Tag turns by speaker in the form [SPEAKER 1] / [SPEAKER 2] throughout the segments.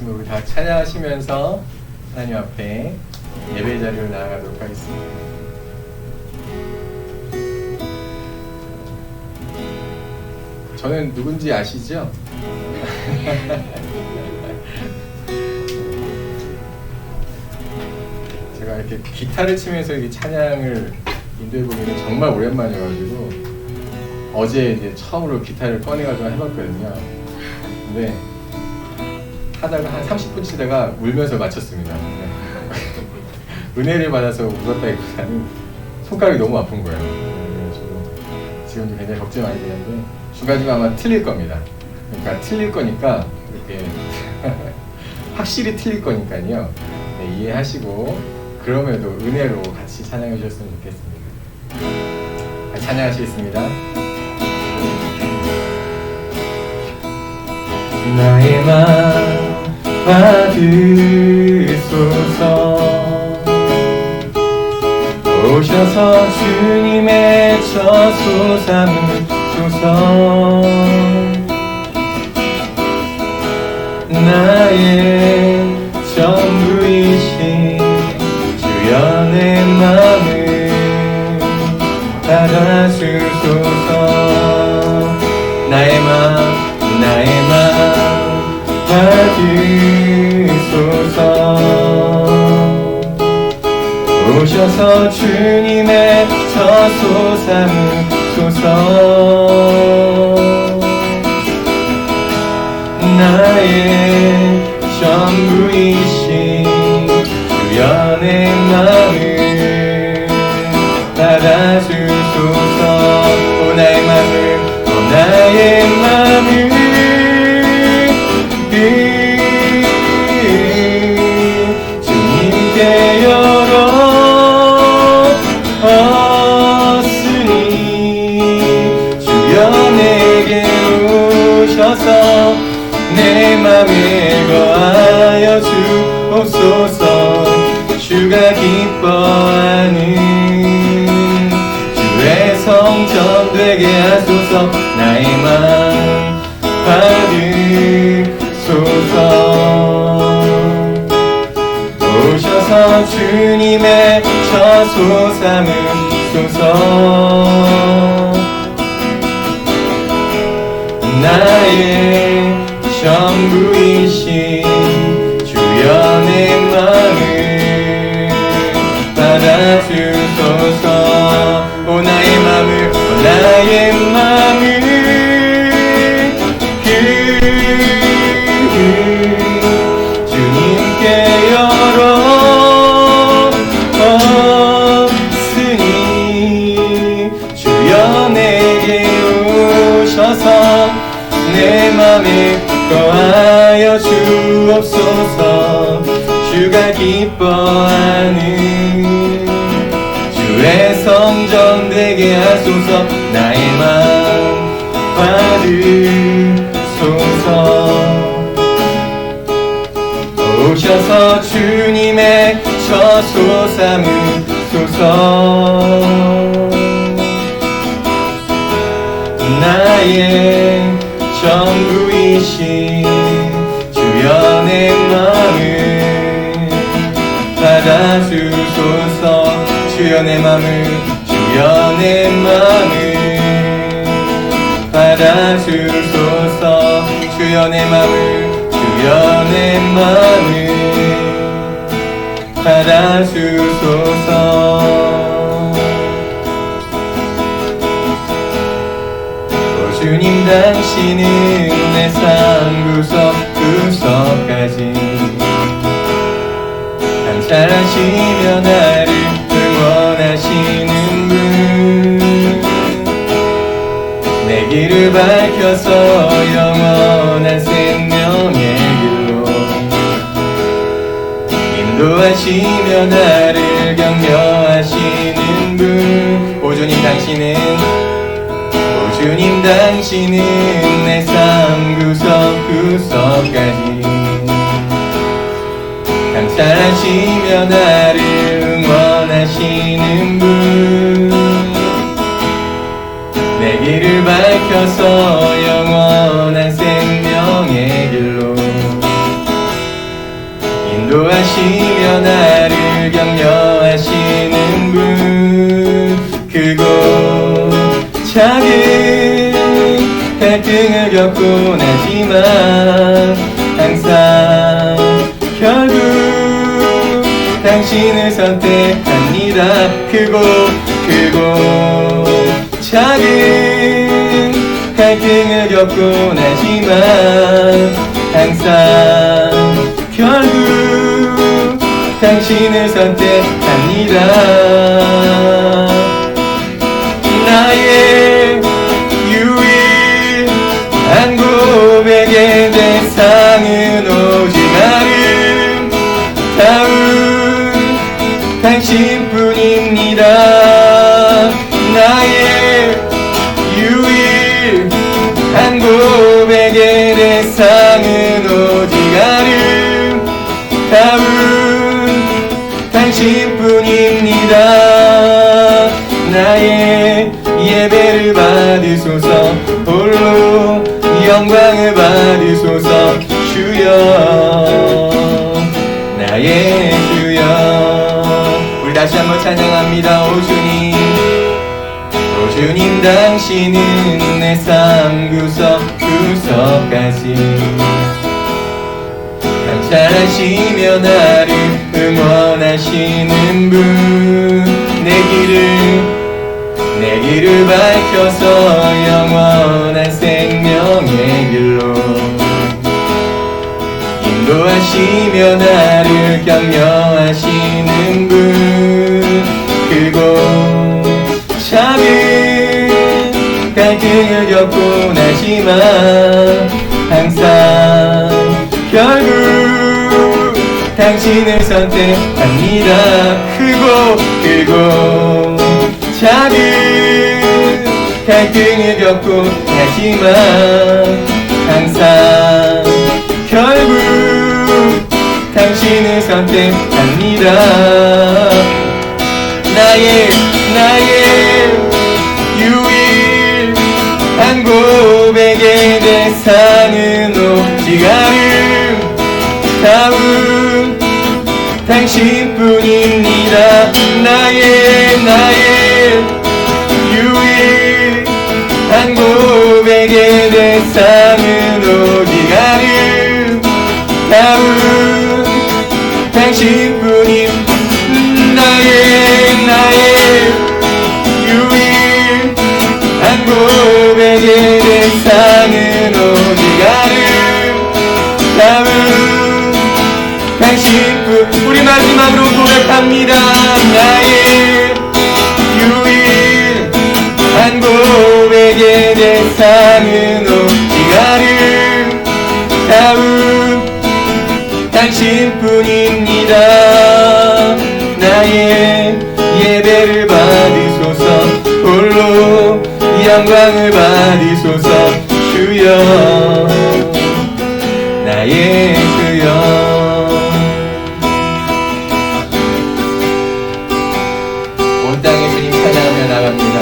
[SPEAKER 1] 우리 다 찬양하시면서 하나님 앞에 예배 자리로 나아가도록 하겠습니다. 저는 누군지 아시죠? 제가 이렇게 기타를 치면서 이렇게 찬양을 인도해보기는 정말 오랜만이어가지고 어제 이제 처음으로 기타를 꺼내가지고 해봤거든요. 근데 하다가 한 30분 치다가 울면서 마쳤습니다. 은혜를 받아서 울었다기보다는 손가락이 너무 아픈 거예요. 그래가지고 지금도 굉장히 걱정이 많이 되는데 중간중간 아마 틀릴 겁니다. 그러니까 틀릴 거니까 이렇게 확실히 틀릴 거니까요. 네, 이해하시고 그럼에도 은혜로 같이 찬양해 주셨으면 좋겠습니다. 같이 찬양하시겠습니다. 나의 맘 받으소서. 오셔서 주님의 처소 삼으소서. 나의 전부이신 주여 내 맘을 받아주소서. 나의 맘 받으소서. 오셔서 주님의 처소 삼으소서. 나의 전부이신 주여 내 맘을 받아주소서. 오 나의 맘을, 오 나의 맘을 주님께 열었으니 주여 내게 오셔서 내 맘에 거하여 주옵소서. 주가 기뻐하는 주의 성전 되게 하소서. 나의 맘 받으소서. 오셔서 주님의 처소 삼으소서. 나의 전부이신 주여 내 맘을 받아주소서. 오 나의 맘을, 오 나의 맘을 주님께 열었으니 주여 내게 오셔서 내 맘에 거하여 주옵소서. 주가 기뻐하는 주의 성전 되게 하소서. 나의 맘 받으소서. 오셔서 주님의 처소 삼으소서. 나의 전부이신 주여 내 맘을 받아주소서. 주여 내 맘을, 주여 내 맘을 받아주소서. 주여 내 맘을, 주여 내 맘을 받아주소서. 주님 당신은 내 삶 구석구석까지 감찰하시며 나를 응원하시는 분. 내 길을 밝혀서 영원한 생명의 길로 인도하시며 나를 격려하시는 분. 오 주님 당신은, 주님 당신은 내 삶 구석구석까지 감찰하시며 나를 응원하시는 분. 내 길을 밝혀서 영원한 생명의 길로 인도하시며 나를 격려하시는 분, 크고 작은 갈등을 겪곤 하지만 항상 결국 당신을 선택합니다. 크고 작은 갈등을 겪곤 하지만 항상 결국 당신을 선택합니다. 나의 유일한 고백의 대상은 오직 아름다운 당신뿐입니다. 나의 유일한 고백의 대상은 오직 아름다운 당신뿐입니다. 나의 예배를 받으소서, 홀로 영광을 받으소서. 주여, 나의 주여. 우리 다시 한번 찬양합니다. 오 주님, 당신은 내 삶 구석구석까지 감찰하시며 나를 응원하시는 분, 내 길을 밝혀서 영원한 생명의 길로 인도하시며 나를 격려하시는 분, 크고 작은 갈등을 겪곤 하지만 항상 결국 당신을 선택합니다. 크고 작은 갈등을 겪곤 하지만 항상 결국 당신을 선택합니다. 나의 유일한 고백의 대상은 오직 아름다운 당신뿐입니다. 나의 유일한 고백의 대상은 오직 아름다운 당신뿐입니다. 나의 유일한 고백의 대상은 오직 아름다운 당신뿐. 우리 마지막으로 고백합니다. 나의 유일한 고백의 대상은 오직 아름다운 당신뿐입니다. 나의 예배를 받으소서, 홀로 영광을 받으소서. 주여, 나의 주여. 온 땅에 주님 찬양하며 나갑니다.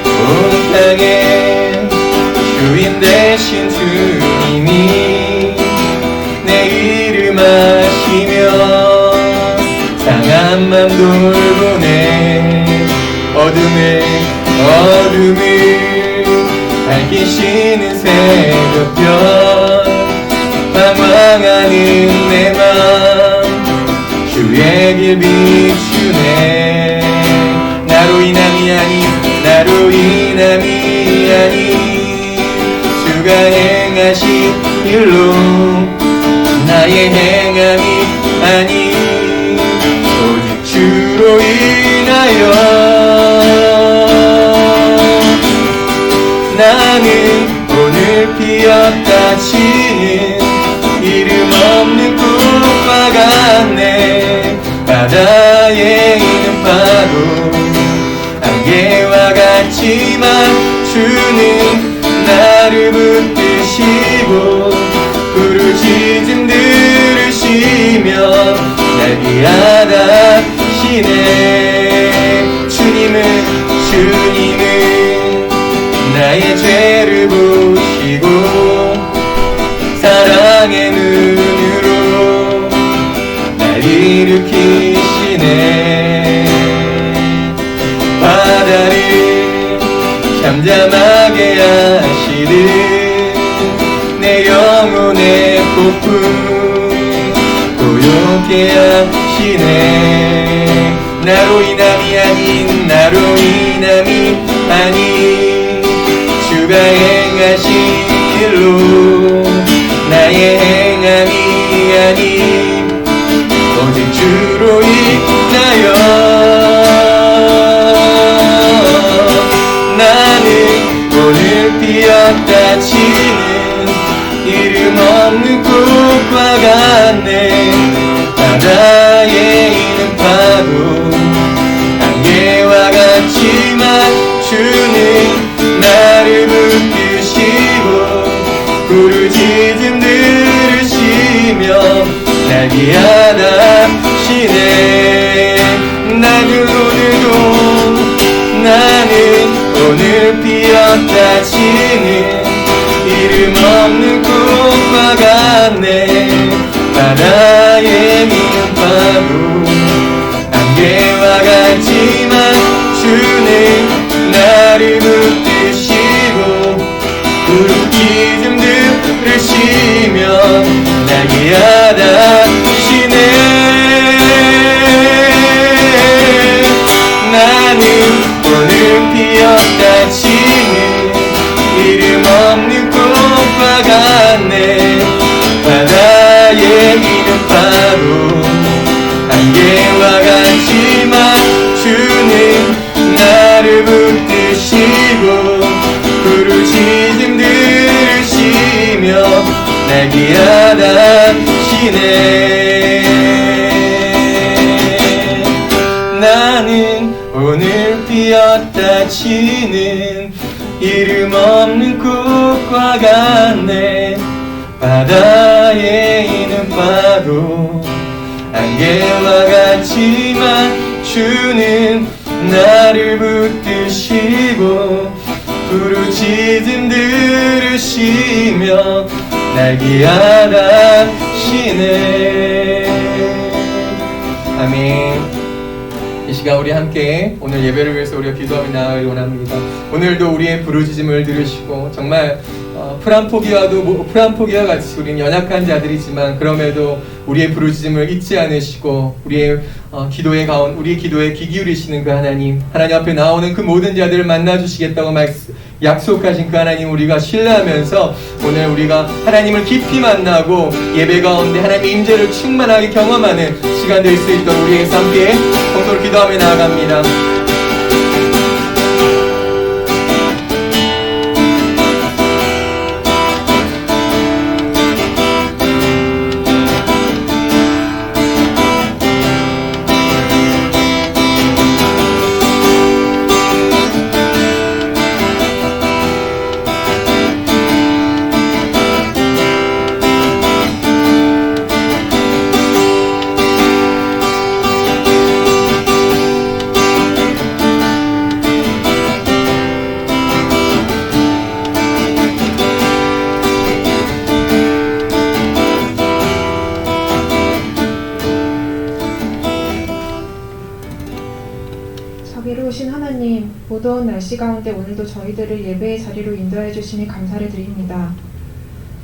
[SPEAKER 1] 온 땅에 주인 되신 주님이 내 이름 아시며 상한 맘 돌보네. 어둠을 밝히시는 새벽별, 방황하는 내 맘 주의 길 비추네. 나로 인함이 아니 주가 행하신 일로 나의 행함이 아니 오직 주로 인하여 나는 오늘 피었다 치는 이름 없는 꽃과 같네. 바다에 있는 파도 안개와 같지만 주는 나를 붙드시고 부르짖음 들으시며 날 위하다 시네. 주님은 나의 죄를 보시고 사랑의 눈으로 일으키시네. 바다를 잠잠하게 하시듯 내 영혼의 폭풍 고요케 하시네. 나로 인함이 아닌 나로 인함이 아닌 주가 행하신 일로 나의 행함이 아닌 오직 주로 인하여 나는 오늘 피었다 치는 이름 없는 꽃과 같네. 바다에 있는 파도 안개와 같지만 주는 나를 붙드시고 부르짖음 들으시며 날개 하나시네. 나는 오늘 피었다 치는 이름 없는 꽃과 같네. 바다에 있는 파도 안개와 같지만 주는 나를 붙드시고 부르짖음 들으시며 날개 하나시네. 나는 오늘 피었다 치는 이름 없는 꽃과 같네. 바다에 있는 파도 안개와 같지만 주는 나를 붙드시고 부르짖음 들으시며 날개 하나시네. 나는 오늘 피었다 치는 이름 없는 꽃과 같네. 바다에 있는 파도 안개와 같지만 주는 나를 붙드시고 부르짖음 들으시며 날개 하나시네. 아멘. 이 시간 우리 함께 오늘 예배를 위해서 우리가 기도하며 나아가길 원합니다. 오늘도 우리의 부르짖음을 들으시고 정말 풀한 포기와 같이 우리는 연약한 자들이지만 그럼에도 우리의 부르짖음을 잊지 않으시고 우리의 기도에 귀 기울이시는 그 하나님 앞에 나오는 그 모든 자들을 만나주시겠다고 약속하신 그 하나님 우리가 신뢰하면서 오늘 우리가 하나님을 깊이 만나고 예배 가운데 하나님의 임재를 충만하게 경험하는 시간 될 수 있도록 우리에게 함께 공동으로 기도하며 나아갑니다.
[SPEAKER 2] 자비로우신 하나님, 무더운 날씨 가운데 오늘도 저희들을 예배의 자리로 인도해 주시니 감사를 드립니다.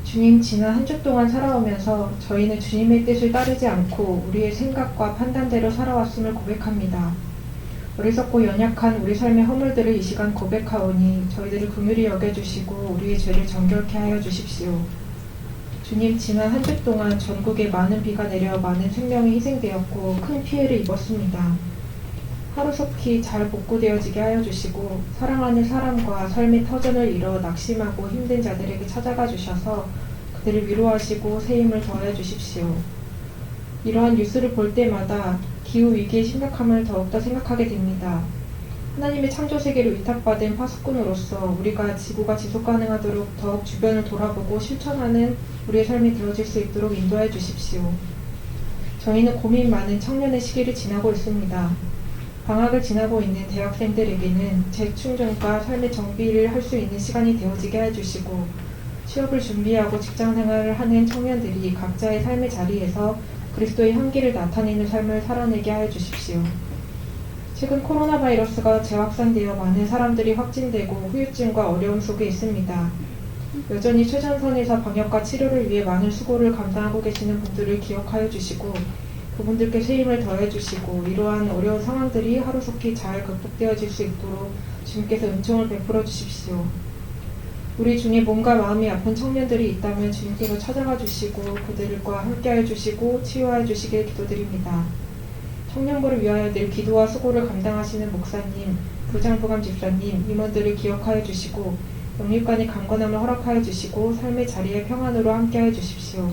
[SPEAKER 2] 주님, 지난 한 주 동안 살아오면서 저희는 주님의 뜻을 따르지 않고 우리의 생각과 판단대로 살아왔음을 고백합니다. 어리석고 연약한 우리 삶의 허물들을 이 시간 고백하오니 저희들을 긍휼히 여겨주시고 우리의 죄를 정결케 하여 주십시오. 주님, 지난 한 주 동안 전국에 많은 비가 내려 많은 생명이 희생되었고 큰 피해를 입었습니다. 하루속히 잘 복구되어지게 하여 주시고 사랑하는 사람과 삶의 터전을 잃어 낙심하고 힘든 자들에게 찾아가 주셔서 그들을 위로하시고 새 힘을 더해 주십시오. 이러한 뉴스를 볼 때마다 기후위기의 심각함을 더욱더 생각하게 됩니다. 하나님의 창조세계를 위탁받은 파수꾼으로서 우리가 지구가 지속가능하도록 더욱 주변을 돌아보고 실천하는 우리의 삶이 되어질 수 있도록 인도해 주십시오. 저희는 고민 많은 청년의 시기를 지나고 있습니다. 방학을 지나고 있는 대학생들에게는 재충전과 삶의 정비를 할 수 있는 시간이 되어지게 해주시고 취업을 준비하고 직장생활을 하는 청년들이 각자의 삶의 자리에서 그리스도의 향기를 나타내는 삶을 살아내게 하여 주십시오. 최근 코로나 바이러스가 재확산되어 많은 사람들이 확진되고 후유증과 어려움 속에 있습니다. 여전히 최전선에서 방역과 치료를 위해 많은 수고를 감당하고 계시는 분들을 기억하여 주시고 그분들께 새 힘을 더해 주시고 이러한 어려운 상황들이 하루속히 잘 극복되어질 수 있도록 주님께서 은총을 베풀어 주십시오. 우리 중에 몸과 마음이 아픈 청년들이 있다면 주님께서 찾아가 주시고 그들과 함께하여 주시고 치유하여 주시길 기도드립니다. 청년부를 위하여 늘 기도와 수고를 감당하시는 목사님, 부장부감 집사님, 임원들을 기억하여 주시고 영육간의 강건함을 허락하여 주시고 삶의 자리에 평안으로 함께하여 주십시오.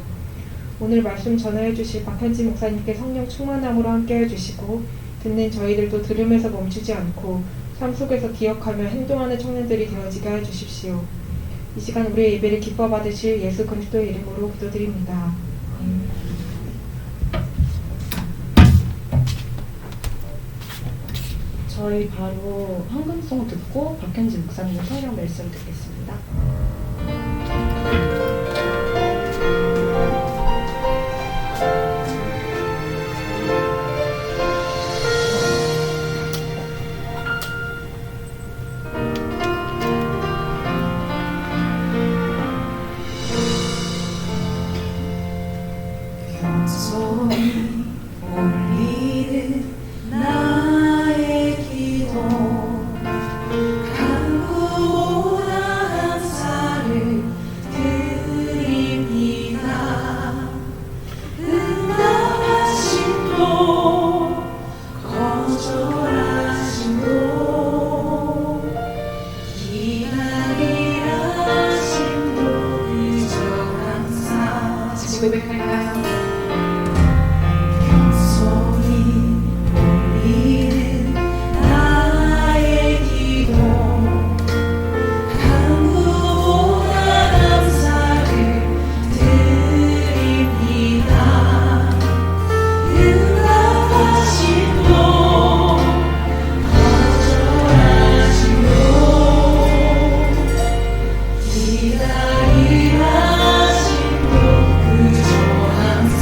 [SPEAKER 2] 오늘 말씀 전하여 주실 박현지 목사님께 성령 충만함으로 함께하여 주시고 듣는 저희들도 들으면서 멈추지 않고 삶 속에서 기억하며 행동하는 청년들이 되어지게 하여 주십시오. 이 시간 우리의 예배를 기뻐 받으실 예수 그리스도의 이름으로 기도드립니다.
[SPEAKER 3] 저희 바로 헌금송 듣고 박현지 목사님의 성령 말씀 듣겠습니다.
[SPEAKER 4] 올리는 나의 기도 간구보다 감사를 드립니다. 응답하심도 거절하심도 기다리라심도 그저 항상 같이 고백할까요?
[SPEAKER 5] 기다리라 신도 그저 항상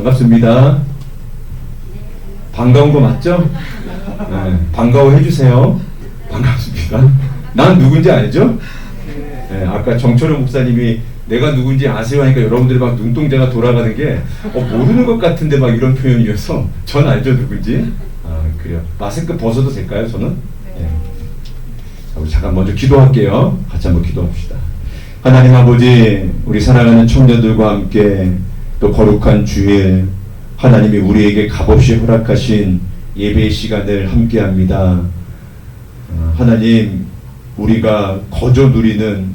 [SPEAKER 5] 반갑습니다. 반가운 거 맞죠? 네, 반가워해 주세요. 반갑습니다. 난 누군지 알죠? 네, 아까 정철호 목사님이 내가 누군지 아세요 하니까 여러분들이 막 눈동자가 돌아가는 게 모르는 것 같은데 막 이런 표현이어서 전 알죠 누군지. 아 그래요. 마스크 벗어도 될까요 저는? 네. 자, 우리 잠깐 먼저 기도할게요. 같이 한번 기도합시다. 하나님 아버지, 우리 사랑하는 청년들과 함께 또 거룩한 주일 하나님이 우리에게 값없이 허락하신 예배의 시간을 함께합니다. 하나님, 우리가 거저 누리는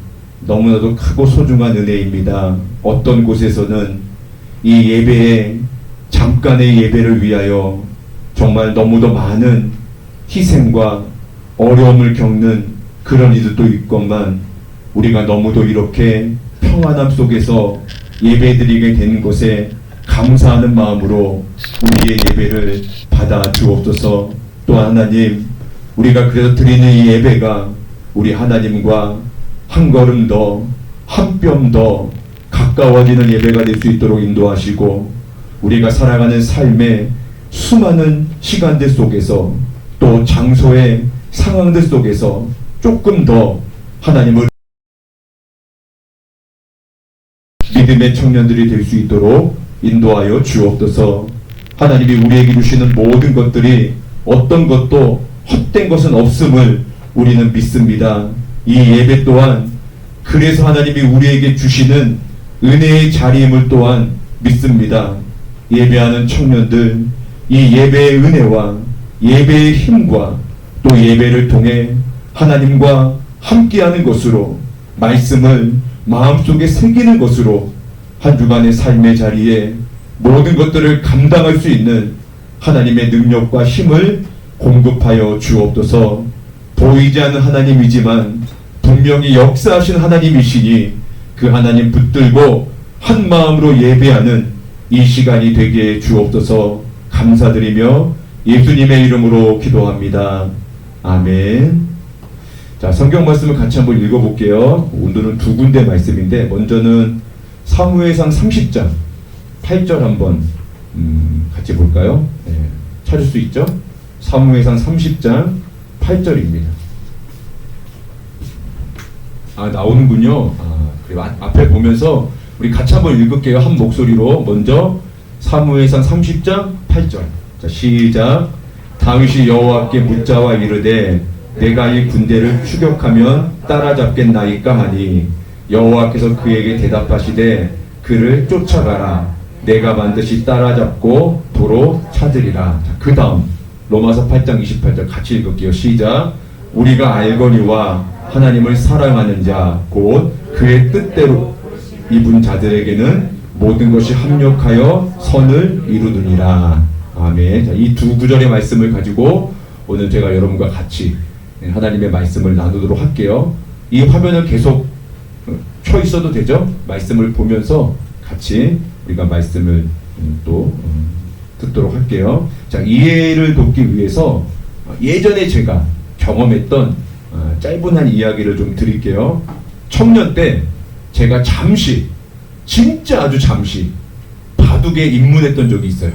[SPEAKER 5] 너무나도 크고 소중한 은혜입니다. 어떤 곳에서는 이 예배에 잠깐의 예배를 위하여 정말 너무도 많은 희생과 어려움을 겪는 그런 이들도 있건만 우리가 너무도 이렇게 평안함 속에서 예배드리게 된 곳에 감사하는 마음으로 우리의 예배를 받아 주옵소서. 또 하나님, 우리가 그래서 드리는 이 예배가 우리 하나님과 한 걸음 더, 한 뼘 더 가까워지는 예배가 될 수 있도록 인도하시고, 우리가 살아가는 삶의 수많은 시간들 속에서 또 장소의 상황들 속에서 조금 더 하나님을 믿음의 청년들이 될 수 있도록 인도하여 주옵소서. 하나님이 우리에게 주시는 모든 것들이 어떤 것도 헛된 것은 없음을 우리는 믿습니다. 이 예배 또한 그래서 하나님이 우리에게 주시는 은혜의 자리임을 또한 믿습니다. 예배하는 청년들, 이 예배의 은혜와 예배의 힘과 또 예배를 통해 하나님과 함께하는 것으로 말씀을 마음속에 새기는 것으로 한 주간의 삶의 자리에 모든 것들을 감당할 수 있는 하나님의 능력과 힘을 공급하여 주옵소서. 보이지 않는 하나님이지만 분명히 역사하신 하나님이시니 그 하나님 붙들고 한 마음으로 예배하는 이 시간이 되게 주옵소서. 감사드리며 예수님의 이름으로 기도합니다. 아멘. 자, 성경 말씀을 같이 한번 읽어볼게요. 오늘은 두 군데 말씀인데 먼저는 사무엘상 30장 8절 한번 같이 볼까요? 네, 찾을 수 있죠? 사무엘상 30장 8절입니다. 아, 나오는군요. 그리고 앞에 보면서 우리 같이 한번 읽을게요. 한 목소리로. 먼저 사무엘상 30장 8절. 자, 시작. 다윗이 여호와께 묻자와 이르되 내가 이 군대를 추격하면 따라잡겠나이까 하니 여호와께서 그에게 대답하시되 그를 쫓아가라. 내가 반드시 따라잡고 도로 찾으리라. 그 다음 로마서 8장 28절 같이 읽을게요. 시작. 우리가 알거니와 하나님을 사랑하는 자 곧 그의 뜻대로 입은 자들에게는 모든 것이 합력하여 선을 이루느니라. 아멘. 이 두 구절의 말씀을 가지고 오늘 제가 여러분과 같이 하나님의 말씀을 나누도록 할게요. 이 화면을 계속 켜 있어도 되죠? 말씀을 보면서 같이 우리가 말씀을 또 듣도록 할게요. 자, 이해를 돕기 위해서 예전에 제가 경험했던 짧은 한 이야기를 좀 드릴게요. 청년 때 제가 잠시, 진짜 아주 잠시 바둑에 입문했던 적이 있어요.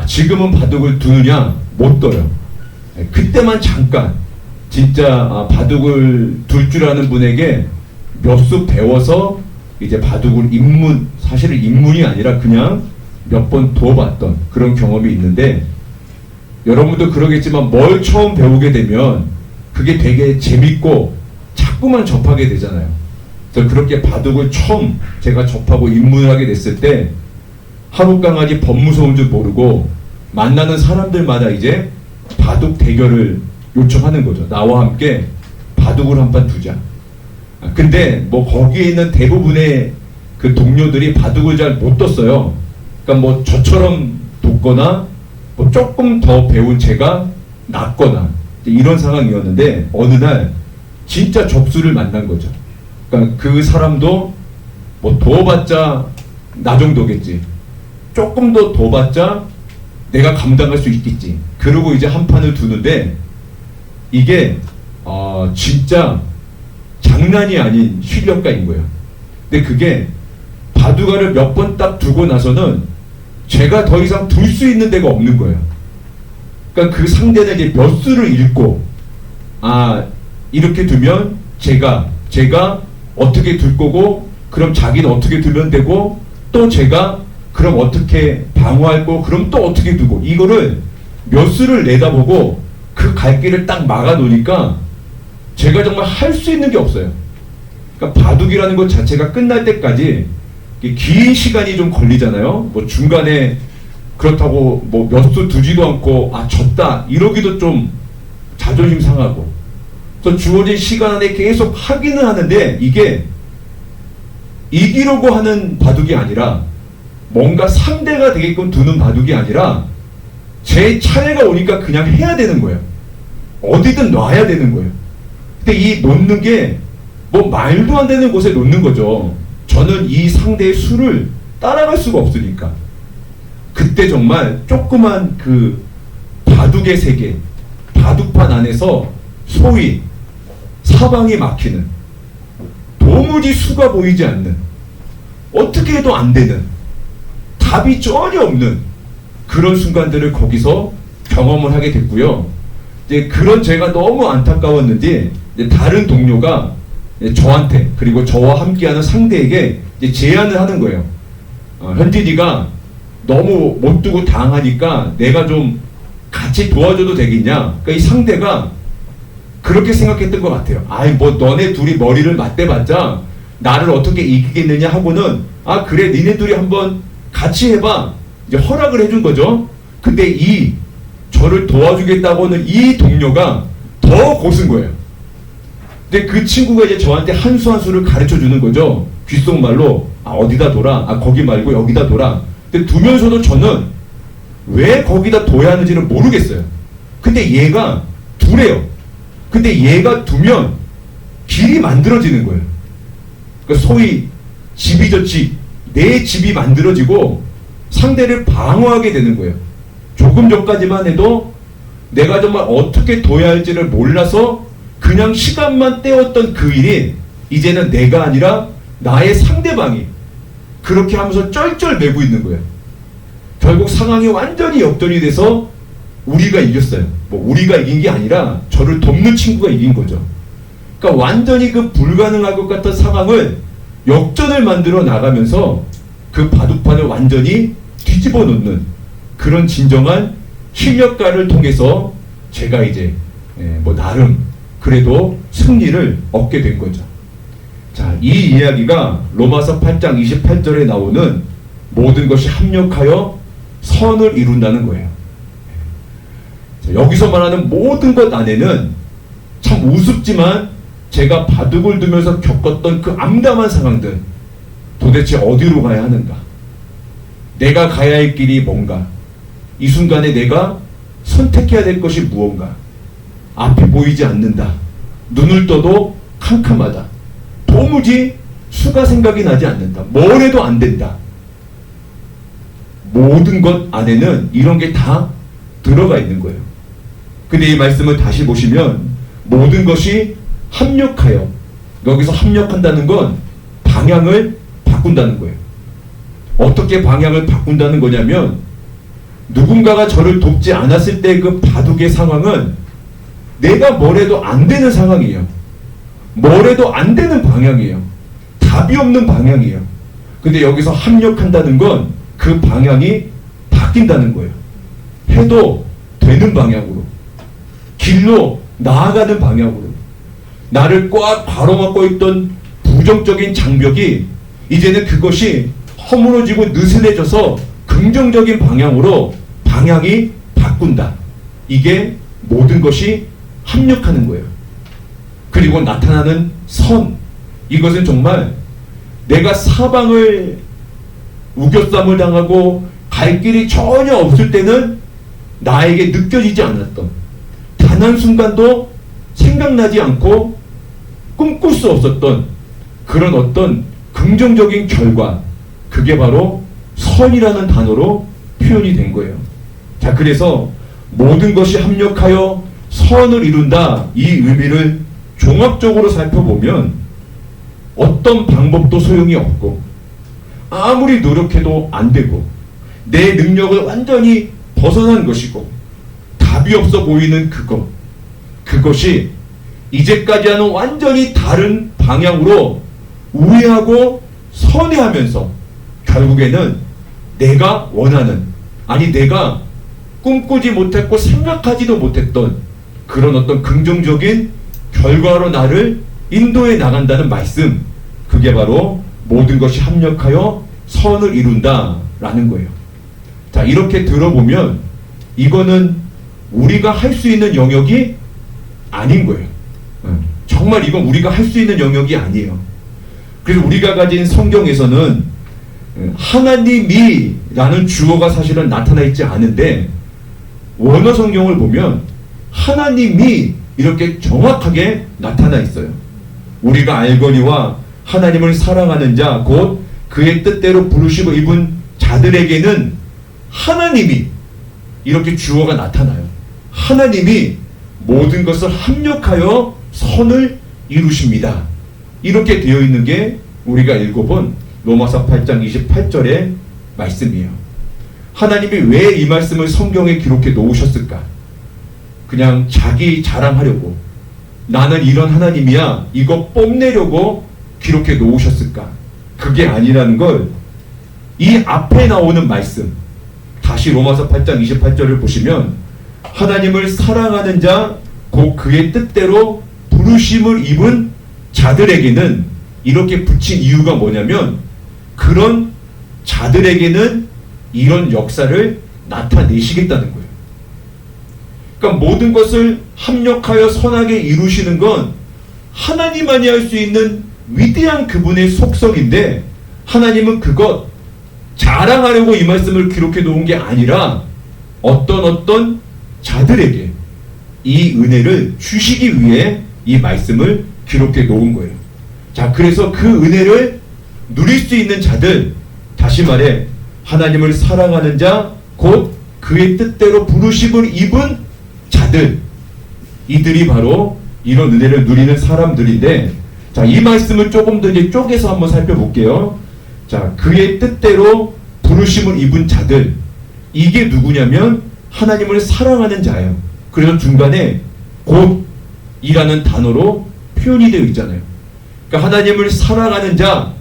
[SPEAKER 5] 지금은 바둑을 두느냐? 못 둬요. 그때만 잠깐 진짜 바둑을 둘 줄 아는 분에게 몇 수 배워서 이제 바둑을 사실은 입문이 아니라 그냥 몇 번 둬봤던 그런 경험이 있는데, 여러분도 그러겠지만 뭘 처음 배우게 되면 그게 되게 재밌고 자꾸만 접하게 되잖아요. 그래서 그렇게 바둑을 처음 제가 접하고 입문을 하게 됐을 때 하룻강아지 법무서운 줄 모르고 만나는 사람들마다 이제 바둑 대결을 요청하는 거죠. 나와 함께 바둑을 한 판 두자. 근데 뭐 거기에 있는 대부분의 그 동료들이 바둑을 잘 못 뒀어요. 그러니까 뭐 저처럼 뒀거나 뭐 조금 더 배운 제가 낫거나 이런 상황이었는데, 어느 날 진짜 적수를 만난 거죠. 그러니까 그 사람도 뭐 둬봤자 나 정도겠지, 조금 더 둬봤자 내가 감당할 수 있겠지. 그러고 이제 한 판을 두는데 이게 진짜 장난이 아닌 실력가인 거예요. 근데 그게 바둑알을 몇 번 딱 두고 나서는 제가 더 이상 둘 수 있는 데가 없는 거예요. 그러니까 그 상대는 이제 몇 수를 읽고, 아, 이렇게 두면 제가 어떻게 둘 거고, 그럼 자기는 어떻게 두면 되고, 또 제가 그럼 어떻게 방어할 거, 그럼 또 어떻게 두고, 이거를 몇 수를 내다보고 그 갈 길을 딱 막아 놓으니까 제가 정말 할 수 있는 게 없어요. 그러니까 바둑이라는 것 자체가 끝날 때까지 긴 시간이 좀 걸리잖아요. 뭐 중간에 그렇다고 뭐 몇 수 두지도 않고 아 졌다 이러기도 좀 자존심 상하고, 그래서 주어진 시간 안에 계속 하기는 하는데 이게 이기려고 하는 바둑이 아니라 뭔가 상대가 되게끔 두는 바둑이 아니라 제 차례가 오니까 그냥 해야 되는 거예요. 어디든 놔야 되는 거예요. 근데 이 놓는 게 뭐 말도 안 되는 곳에 놓는 거죠. 저는 이 상대의 수를 따라갈 수가 없으니까. 그때 정말 조그만 그 바둑의 세계, 바둑판 안에서 소위 사방이 막히는, 도무지 수가 보이지 않는, 어떻게 해도 안 되는, 답이 전혀 없는 그런 순간들을 거기서 경험을 하게 됐고요. 이제 그런 제가 너무 안타까웠는지 이제 다른 동료가 저한테, 그리고 저와 함께하는 상대에게 이제 제안을 하는 거예요. 현진이가 너무 못 두고 당하니까 내가 좀 같이 도와줘도 되겠냐. 그러니까 이 상대가 그렇게 생각했던 것 같아요. 아이 뭐 너네 둘이 머리를 맞대봤자 나를 어떻게 이기겠느냐 하고는, 아 그래 니네 둘이 한번 같이 해봐, 이제 허락을 해준 거죠. 근데 이 저를 도와주겠다고는 이 동료가 더 고순 거예요. 근데 그 친구가 이제 저한테 한 수 한 수를 가르쳐 주는 거죠. 귓속말로 아 어디다 둬라, 아 거기 말고 여기다 둬라. 근데 두면서도 저는 왜 거기다 둬야 하는지는 모르겠어요. 근데 얘가 두래요. 근데 얘가 두면 길이 만들어지는 거예요. 그러니까 소위 집이 저 집, 내 집이 만들어지고 상대를 방어하게 되는 거예요. 조금 전까지만 해도 내가 정말 어떻게 둬야 할지를 몰라서 그냥 시간만 때웠던 그 일이 이제는 내가 아니라 나의 상대방이 그렇게 하면서 쩔쩔매고 있는 거예요. 결국 상황이 완전히 역전이 돼서 우리가 이겼어요. 뭐 우리가 이긴 게 아니라 저를 돕는 친구가 이긴 거죠. 그러니까 완전히 그 불가능할 것 같은 상황을 역전을 만들어 나가면서 그 바둑판을 완전히 뒤집어 놓는 그런 진정한 실력가를 통해서 제가 이제 뭐 나름 그래도 승리를 얻게 된 거죠. 자, 이 이야기가 로마서 8장 28절에 나오는 모든 것이 합력하여 선을 이룬다는 거예요. 자, 여기서 말하는 모든 것 안에는 참 우습지만 제가 바둑을 두면서 겪었던 그 암담한 상황들, 도대체 어디로 가야 하는가? 내가 가야 할 길이 뭔가? 이 순간에 내가 선택해야 될 것이 무언가? 앞이 보이지 않는다. 눈을 떠도 캄캄하다. 도무지 수가 생각이 나지 않는다. 뭘 해도 안 된다. 모든 것 안에는 이런 게 다 들어가 있는 거예요. 근데 이 말씀을 다시 보시면 모든 것이 합력하여, 여기서 합력한다는 건 방향을 바꾼다는 거예요. 어떻게 방향을 바꾼다는 거냐면 누군가가 저를 돕지 않았을 때 그 바둑의 상황은 내가 뭘 해도 안 되는 상황이에요. 뭘 해도 안 되는 방향이에요. 답이 없는 방향이에요. 근데 여기서 합력한다는 건 그 방향이 바뀐다는 거예요. 해도 되는 방향으로, 길로 나아가는 방향으로, 나를 꽉 바로막고 있던 부정적인 장벽이 이제는 그것이 허물어지고 느슨해져서 긍정적인 방향으로 방향이 바꾼다. 이게 모든 것이 합력하는 거예요. 그리고 나타나는 선, 이것은 정말 내가 사방을 우겨쌈을 당하고 갈 길이 전혀 없을 때는 나에게 느껴지지 않았던, 단 한 순간도 생각나지 않고 꿈꿀 수 없었던 그런 어떤 긍정적인 결과, 그게 바로 선이라는 단어로 표현이 된 거예요. 자, 그래서 모든 것이 합력하여 선을 이룬다, 이 의미를 종합적으로 살펴보면 어떤 방법도 소용이 없고 아무리 노력해도 안 되고 내 능력을 완전히 벗어난 것이고 답이 없어 보이는 그것이 이제까지 하는 완전히 다른 방향으로 우회하고 선회하면서 결국에는 내가 원하는, 아니 내가 꿈꾸지 못했고 생각하지도 못했던 그런 어떤 긍정적인 결과로 나를 인도해 나간다는 말씀, 그게 바로 모든 것이 합력하여 선을 이룬다라는 거예요. 자, 이렇게 들어보면 이거는 우리가 할 수 있는 영역이 아닌 거예요. 정말 이건 우리가 할 수 있는 영역이 아니에요. 그래서 우리가 가진 성경에서는 하나님이 라는 주어가 사실은 나타나 있지 않은데 원어 성경을 보면 하나님이 이렇게 정확하게 나타나 있어요. 우리가 알거니와 하나님을 사랑하는 자 곧 그의 뜻대로 부르시고 입은 자들에게는 하나님이 이렇게 주어가 나타나요. 하나님이 모든 것을 합력하여 선을 이루십니다. 이렇게 되어 있는 게 우리가 읽어본 로마서 8장 28절의 말씀이에요. 하나님이 왜 이 말씀을 성경에 기록해 놓으셨을까? 그냥 자기 자랑하려고, 나는 이런 하나님이야, 이거 뽐내려고 기록해 놓으셨을까? 그게 아니라는 걸 이 앞에 나오는 말씀, 다시 로마서 8장 28절을 보시면 하나님을 사랑하는 자 곧 그의 뜻대로 부르심을 입은 자들에게는, 이렇게 붙인 이유가 뭐냐면 그런 자들에게는 이런 역사를 나타내시겠다는 거예요. 그러니까 모든 것을 합력하여 선하게 이루시는 건 하나님만이 할 수 있는 위대한 그분의 속성인데, 하나님은 그것 자랑하려고 이 말씀을 기록해 놓은 게 아니라 어떤 자들에게 이 은혜를 주시기 위해 이 말씀을 기록해 놓은 거예요. 자, 그래서 그 은혜를 누릴 수 있는 자들, 다시 말해 하나님을 사랑하는 자 곧 그의 뜻대로 부르심을 입은 자들, 이들이 바로 이런 은혜를 누리는 사람들인데, 자, 이 말씀을 조금 더 이제 쪼개서 한번 살펴볼게요. 자, 그의 뜻대로 부르심을 입은 자들, 이게 누구냐면 하나님을 사랑하는 자예요. 그래서 중간에 곧이라는 단어로 표현이 되어 있잖아요. 그러니까 하나님을 사랑하는 자,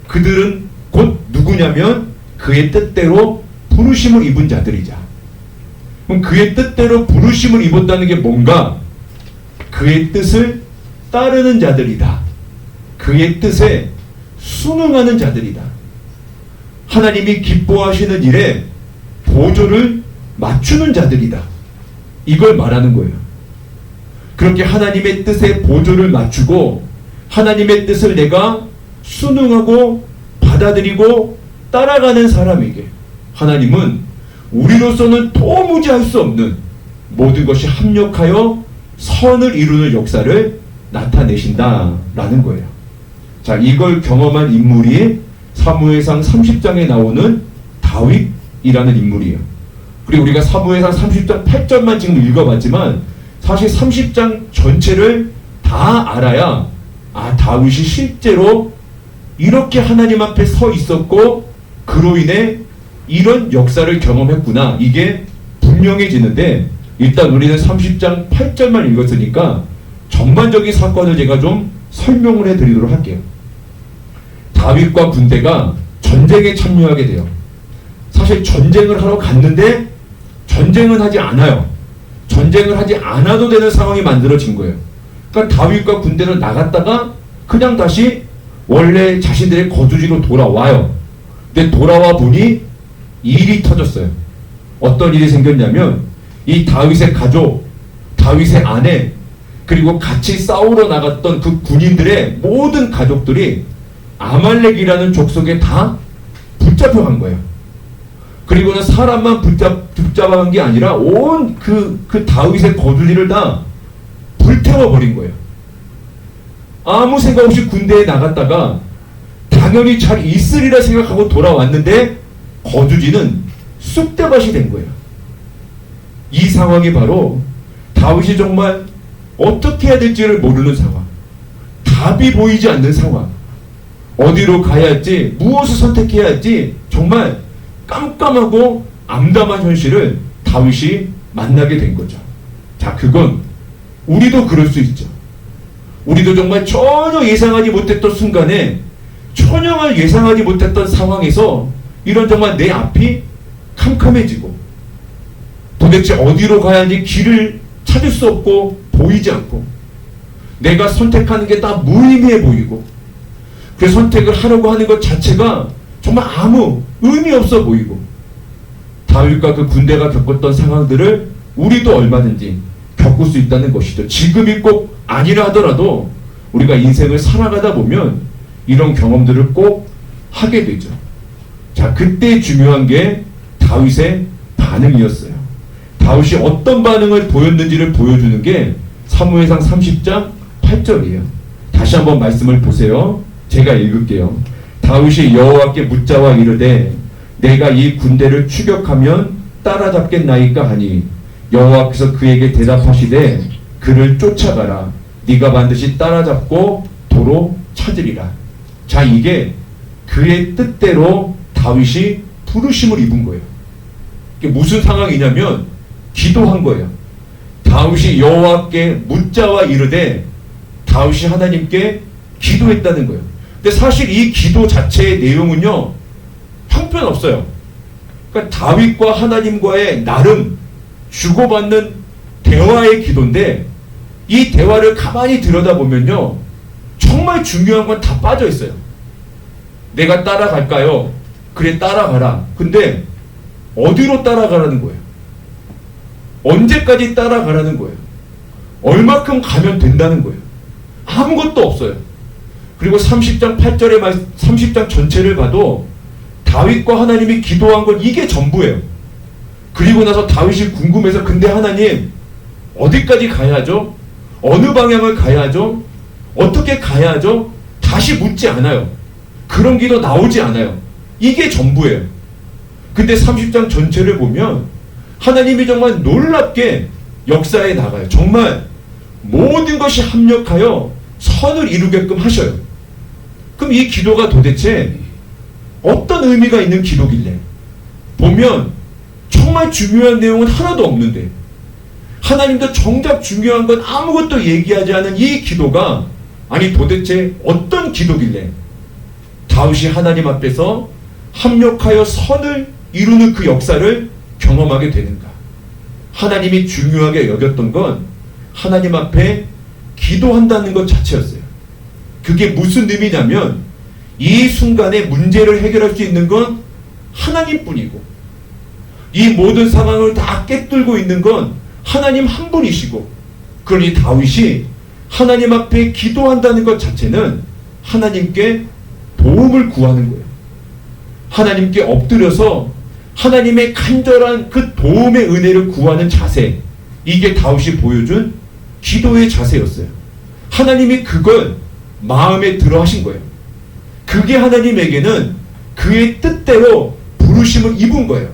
[SPEAKER 5] 그들은 곧 누구냐면 그의 뜻대로 부르심을 입은 자들이자. 그럼 그의 뜻대로 부르심을 입었다는 게 뭔가? 그의 뜻을 따르는 자들이다. 그의 뜻에 순응하는 자들이다. 하나님이 기뻐하시는 일에 보조를 맞추는 자들이다. 이걸 말하는 거예요. 그렇게 하나님의 뜻에 보조를 맞추고 하나님의 뜻을 내가 순응하고 받아들이고 따라가는 사람에게 하나님은 우리로서는 도무지 할 수 없는 모든 것이 합력하여 선을 이루는 역사를 나타내신다라는 거예요. 자, 이걸 경험한 인물이 사무엘상 30장에 나오는 다윗이라는 인물이에요. 그리고 우리가 사무엘상 30장 8절만 지금 읽어봤지만 사실 30장 전체를 다 알아야 다윗이 실제로 이렇게 하나님 앞에 서 있었고 그로 인해 이런 역사를 경험했구나, 이게 분명해지는데, 일단 우리는 30장 8절만 읽었으니까 전반적인 사건을 제가 좀 설명을 해드리도록 할게요. 다윗과 군대가 전쟁에 참여하게 돼요. 사실 전쟁을 하러 갔는데 전쟁은 하지 않아요. 전쟁을 하지 않아도 되는 상황이 만들어진 거예요. 그러니까 다윗과 군대를 나갔다가 그냥 다시 원래 자신들의 거주지로 돌아와요. 근데 돌아와 보니 일이 터졌어요. 어떤 일이 생겼냐면 이 다윗의 가족, 다윗의 아내, 그리고 같이 싸우러 나갔던 그 군인들의 모든 가족들이 아말렉이라는 족속에 다 붙잡혀간 거예요. 그리고는 사람만 붙잡아간 게 아니라 온 그 다윗의 거주지를 다 불태워버린 거예요. 아무 생각 없이 군대에 나갔다가 당연히 잘 있으리라 생각하고 돌아왔는데 거주지는 쑥대밭이 된 거예요. 이 상황이 바로 다윗이 정말 어떻게 해야 될지를 모르는 상황, 답이 보이지 않는 상황, 어디로 가야 할지, 무엇을 선택해야 할지 정말 깜깜하고 암담한 현실을 다윗이 만나게 된 거죠. 자, 그건 우리도 그럴 수 있죠. 우리도 정말 전혀 예상하지 못했던 순간에, 전혀 예상하지 못했던 상황에서 이런 정말 내 앞이 캄캄해지고 도대체 어디로 가야 하는지 길을 찾을 수 없고 보이지 않고 내가 선택하는 게 다 무의미해 보이고 그 선택을 하려고 하는 것 자체가 정말 아무 의미 없어 보이고, 다윗과 그 군대가 겪었던 상황들을 우리도 얼마든지 겪을 수 있다는 것이죠. 지금이 꼭 아니라 하더라도 우리가 인생을 살아가다 보면 이런 경험들을 꼭 하게 되죠. 자, 그때 중요한 게 다윗의 반응이었어요. 다윗이 어떤 반응을 보였는지를 보여주는 게 사무엘상 30장 8절이에요. 다시 한번 말씀을 보세요. 제가 읽을게요. 다윗이 여호와께 묻자와 이르되 내가 이 군대를 추격하면 따라잡겠나이까 하니 여호와께서 그에게 대답하시되 그를 쫓아가라. 네가 반드시 따라잡고 도로 찾으리라. 자, 이게 그의 뜻대로 다윗이 부르심을 입은 거예요. 이게 무슨 상황이냐면 기도한 거예요. 다윗이 여호와께 묻자와 이르되 다윗이 하나님께 기도했다는 거예요. 근데 사실 이 기도 자체의 내용은요, 형편없어요. 그러니까 다윗과 하나님과의 나름 주고받는 대화의 기도인데, 이 대화를 가만히 들여다보면요, 정말 중요한 건 다 빠져 있어요. 내가 따라갈까요? 그래, 따라가라. 근데 어디로 따라가라는 거예요? 언제까지 따라가라는 거예요? 얼마큼 가면 된다는 거예요? 아무것도 없어요. 그리고 30장 8절의 30장 전체를 봐도 다윗과 하나님이 기도한 건 이게 전부예요. 그리고 나서 다윗이 궁금해서 근데 하나님 어디까지 가야 하죠? 어느 방향을 가야 하죠? 어떻게 가야 하죠? 다시 묻지 않아요. 그런 기도 나오지 않아요. 이게 전부예요. 근데 30장 전체를 보면 하나님이 정말 놀랍게 역사에 나가요. 정말 모든 것이 합력하여 선을 이루게끔 하셔요. 그럼 이 기도가 도대체 어떤 의미가 있는 기도길래? 보면 정말 중요한 내용은 하나도 없는데 하나님도 정작 중요한 건 아무것도 얘기하지 않은 이 기도가, 아니 도대체 어떤 기도길래 다윗이 하나님 앞에서 합력하여 선을 이루는 그 역사를 경험하게 되는가? 하나님이 중요하게 여겼던 건 하나님 앞에 기도한다는 것 자체였어요. 그게 무슨 의미냐면 이 순간에 문제를 해결할 수 있는 건 하나님뿐이고 이 모든 상황을 다 꿰뚫고 있는 건 하나님 한 분이시고, 그러니 다윗이 하나님 앞에 기도한다는 것 자체는 하나님께 도움을 구하는 거예요. 하나님께 엎드려서 하나님의 간절한 그 도움의 은혜를 구하는 자세, 이게 다윗이 보여준 기도의 자세였어요. 하나님이 그걸 마음에 들어 하신 거예요. 그게 하나님에게는 그의 뜻대로 부르심을 입은 거예요.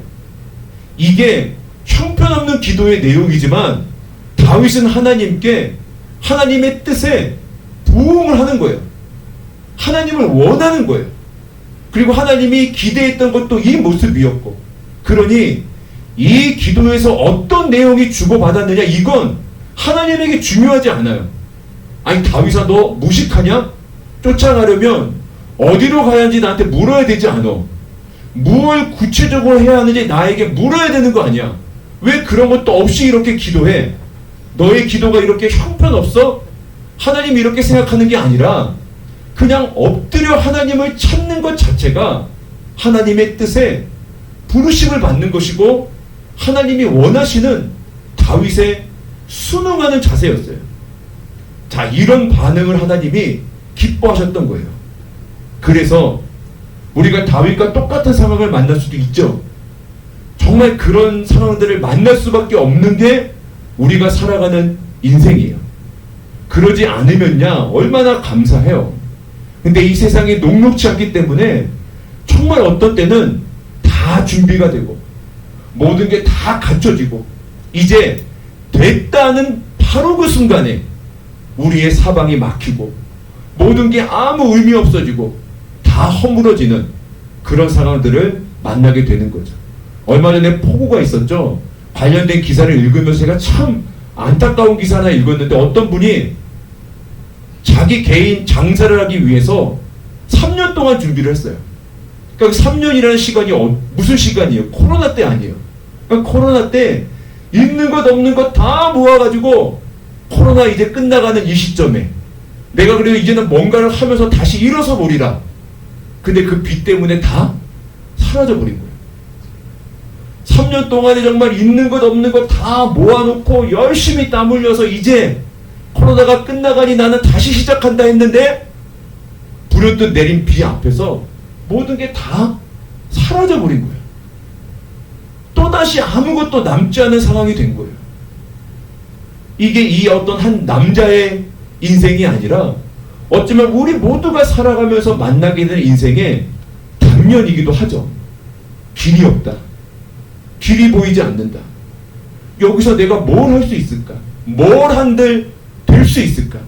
[SPEAKER 5] 이게 형편없는 기도의 내용이지만 다윗은 하나님께 하나님의 뜻에 부응을 하는 거예요. 하나님을 원하는 거예요. 그리고 하나님이 기대했던 것도 이 모습이었고, 그러니 이 기도에서 어떤 내용이 주고받았느냐, 이건 하나님에게 중요하지 않아요. 아니 다윗아, 너 무식하냐? 쫓아가려면 어디로 가야 하는지 나한테 물어야 되지 않아. 무엇을 구체적으로 해야 하는지 나에게 물어야 되는 거 아니야. 왜 그런 것도 없이 이렇게 기도해? 너의 기도가 이렇게 형편없어? 하나님이 이렇게 생각하는 게 아니라 그냥 엎드려 하나님을 찾는 것 자체가 하나님의 뜻에 부르심을 받는 것이고 하나님이 원하시는 다윗의 순응하는 자세였어요. 자, 이런 반응을 하나님이 기뻐하셨던 거예요. 그래서 우리가 다윗과 똑같은 상황을 만날 수도 있죠. 정말 그런 상황들을 만날 수밖에 없는 게 우리가 살아가는 인생이에요. 그러지 않으면야 얼마나 감사해요. 근데 이 세상이 녹록지 않기 때문에 정말 어떤 때는 다 준비가 되고 모든 게 다 갖춰지고 이제 됐다는 바로 그 순간에 우리의 사방이 막히고 모든 게 아무 의미 없어지고 다 허물어지는 그런 상황들을 만나게 되는 거죠. 얼마 전에 폭우가 있었죠. 관련된 기사를 읽으면서 제가 참 안타까운 기사 하나 읽었는데 어떤 분이 자기 개인 장사를 하기 위해서 3년 동안 준비를 했어요. 그러니까 3년이라는 시간이 무슨 시간이에요? 코로나 때 아니에요. 그러니까 코로나 때 있는 것 없는 것 다 모아가지고 코로나 이제 끝나가는 이 시점에 내가 그래도 이제는 뭔가를 하면서 다시 일어서 보리라. 근데 그 빚 때문에 다 사라져버린 거예요. 3년 동안에 정말 있는 것 없는 것 다 모아놓고 열심히 땀 흘려서 이제 코로나가 끝나가니 나는 다시 시작한다 했는데 불현듯 내린 비 앞에서 모든 게 다 사라져버린 거예요. 또다시 아무것도 남지 않은 상황이 된 거예요. 이게 이 어떤 한 남자의 인생이 아니라 어쩌면 우리 모두가 살아가면서 만나게 되는 인생의 단면이기도 하죠. 길이 없다. 길이 보이지 않는다. 여기서 내가 뭘 할 수 있을까? 뭘 한들 될 수 있을까?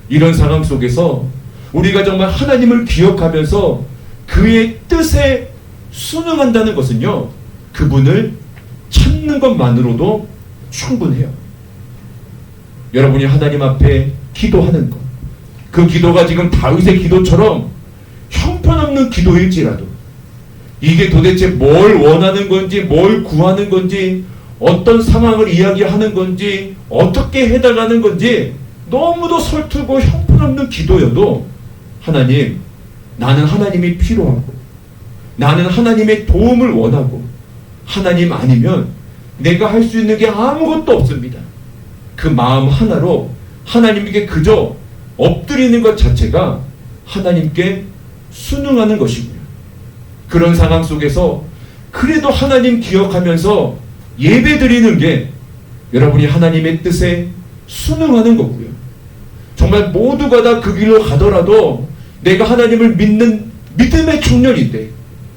[SPEAKER 5] 이런 상황 속에서 우리가 정말 하나님을 기억하면서 그의 뜻에 순응한다는 것은요, 그분을 찾는 것만으로도 충분해요. 여러분이 하나님 앞에 기도하는 것, 그 기도가 지금 다윗의 기도처럼 형편없는 기도일지라도 이게 도대체 뭘 원하는 건지, 뭘 구하는 건지, 어떤 상황을 이야기하는 건지, 어떻게 해달라는 건지 너무도 설투고 형편없는 기도여도 하나님, 나는 하나님이 필요하고 나는 하나님의 도움을 원하고 하나님 아니면 내가 할 수 있는 게 아무것도 없습니다. 그 마음 하나로 하나님께 그저 엎드리는 것 자체가 하나님께 순응하는 것이고요. 그런 상황 속에서 그래도 하나님 기억하면서 예배 드리는 게 여러분이 하나님의 뜻에 순응하는 거고요. 정말 모두가 다 그 길로 가더라도 내가 하나님을 믿는 믿음의 청년인데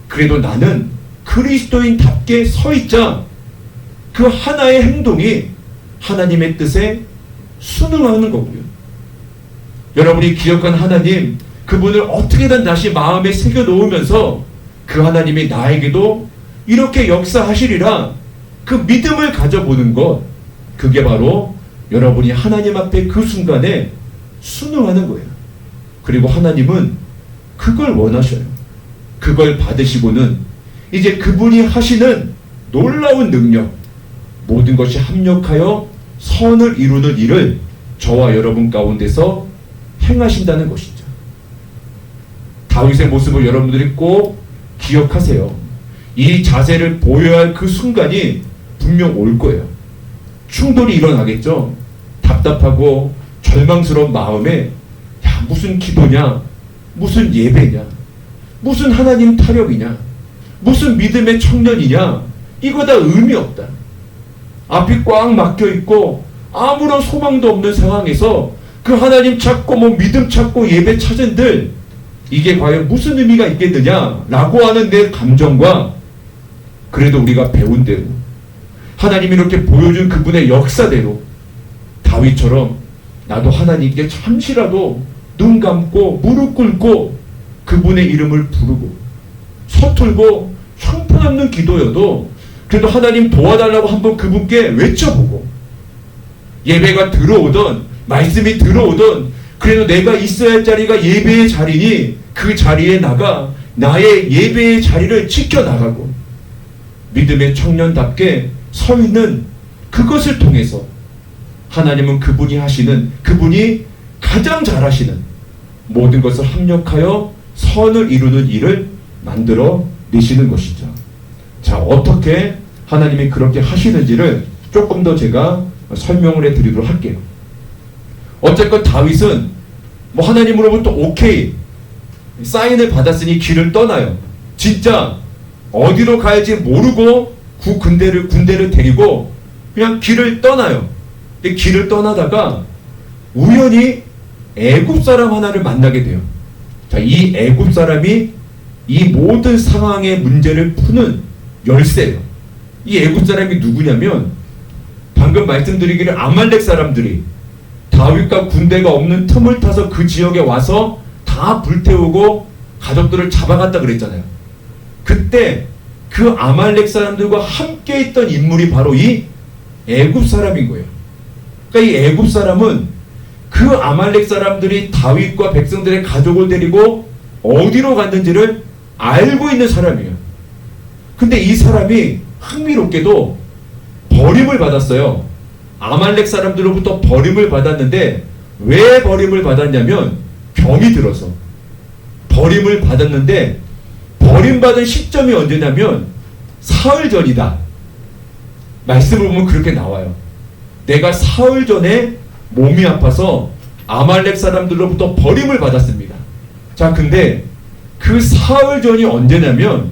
[SPEAKER 5] 그래도 나는 그리스도인답게 서 있자 그 하나의 행동이 하나님의 뜻에 순응하는 거고요. 여러분이 기억한 하나님, 그분을 어떻게든 다시 마음에 새겨 놓으면서 그 하나님이 나에게도 이렇게 역사하시리라 그 믿음을 가져보는 것, 그게 바로 여러분이 하나님 앞에 그 순간에 순응하는 거예요. 그리고 하나님은 그걸 원하셔요. 그걸 받으시고는 이제 그분이 하시는 놀라운 능력, 모든 것이 합력하여 선을 이루는 일을 저와 여러분 가운데서 행하신다는 것이죠. 다윗의 모습을 여러분들이 꼭 기억하세요. 이 자세를 보여야 할 그 순간이 분명 올 거예요. 충돌이 일어나겠죠. 답답하고 절망스러운 마음에 야, 무슨 기도냐, 무슨 예배냐, 무슨 하나님 타령이냐, 무슨 믿음의 청년이냐, 이거 다 의미 없다. 앞이 꽉 막혀 있고 아무런 소망도 없는 상황에서 그 하나님 찾고 뭐 믿음 찾고 예배 찾은들 이게 과연 무슨 의미가 있겠느냐라고 하는 내 감정과 그래도 우리가 배운 대로 하나님이 이렇게 보여준 그분의 역사대로 다윗처럼 나도 하나님께 잠시라도 눈 감고 무릎 꿇고 그분의 이름을 부르고 서툴고 형편없는 기도여도 그래도 하나님 도와달라고 한번 그분께 외쳐보고 예배가 들어오던 말씀이 들어오던 그래도 내가 있어야 할 자리가 예배의 자리니 그 자리에 나가 나의 예배의 자리를 지켜나가고 믿음의 청년답게 서 있는 그것을 통해서 하나님은 그분이 하시는, 그분이 가장 잘하시는 모든 것을 합력하여 선을 이루는 일을 만들어 내시는 것이죠. 자, 어떻게 하나님이 그렇게 하시는지를 조금 더 제가 설명을 해드리도록 할게요. 어쨌건 다윗은 뭐 하나님으로부터 오케이 사인을 받았으니 길을 떠나요. 진짜 어디로 갈지 모르고 군대를 데리고 그냥 길을 떠나요. 근데 길을 떠나다가 우연히 애굽 사람 하나를 만나게 돼요. 자, 이 애굽 사람이 이 모든 상황의 문제를 푸는 열쇠예요. 이 애굽 사람이 누구냐면 방금 말씀드리기를 아말렉 사람들이 다윗과 군대가 없는 틈을 타서 그 지역에 와서 다 불태우고 가족들을 잡아갔다 그랬잖아요. 그때 그 아말렉 사람들과 함께 있던 인물이 바로 이 애굽 사람인 거예요. 그러니까 이 애굽 사람은 그 아말렉 사람들이 다윗과 백성들의 가족을 데리고 어디로 갔는지를 알고 있는 사람이에요. 근데 이 사람이 흥미롭게도 버림을 받았어요. 아말렉 사람들로부터 버림을 받았는데 왜 버림을 받았냐면 병이 들어서 버림을 받았는데 버림받은 시점이 언제냐면 사흘 전이다. 말씀을 보면 그렇게 나와요. 내가 사흘 전에 몸이 아파서 아말렉 사람들로부터 버림을 받았습니다. 자, 근데 그 사흘 전이 언제냐면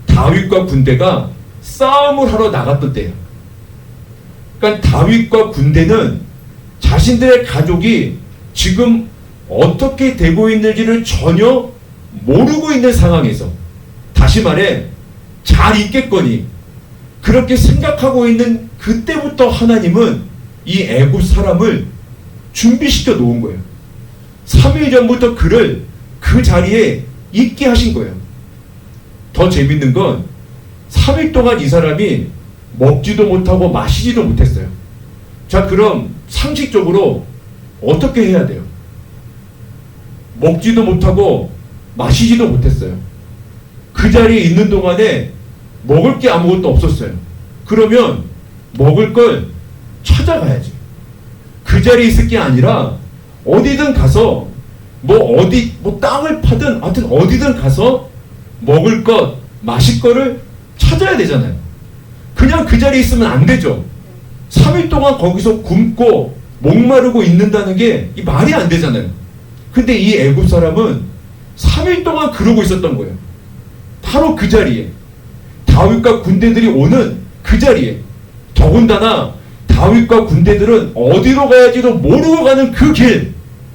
[SPEAKER 5] 다윗과 군대가 싸움을 하러 나갔던 때예요. 그러니까 다윗과 군대는 자신들의 가족이 지금 어떻게 되고 있는지를 전혀 모르고 있는 상황에서, 다시 말해 잘 있겠거니 그렇게 생각하고 있는 그때부터 하나님은 이 애굽 사람을 준비시켜 놓은 거예요. 3일 전부터 그를 그 자리에 있게 하신 거예요. 더 재밌는 건 3일 동안 이 사람이 먹지도 못하고 마시지도 못했어요. 자, 그럼 상식적으로 어떻게 해야 돼요? 먹지도 못하고 마시지도 못했어요. 그 자리에 있는 동안에 먹을 게 아무것도 없었어요. 그러면 먹을 걸 찾아가야지. 그 자리에 있을 게 아니라 어디든 가서 뭐 땅을 파든 하여튼 어디든 가서 먹을 것, 마실 거를 찾아야 되잖아요. 그냥 그 자리에 있으면 안 되죠. 3일 동안 거기서 굶고 목마르고 있는다는 게 이 말이 안 되잖아요. 근데 이 애굽 사람은 3일 동안 그러고 있었던 거예요. 바로 그 자리에, 다윗과 군대들이 오는 그 자리에. 더군다나 다윗과 군대들은 어디로 가야지도 모르고 가는 그 길,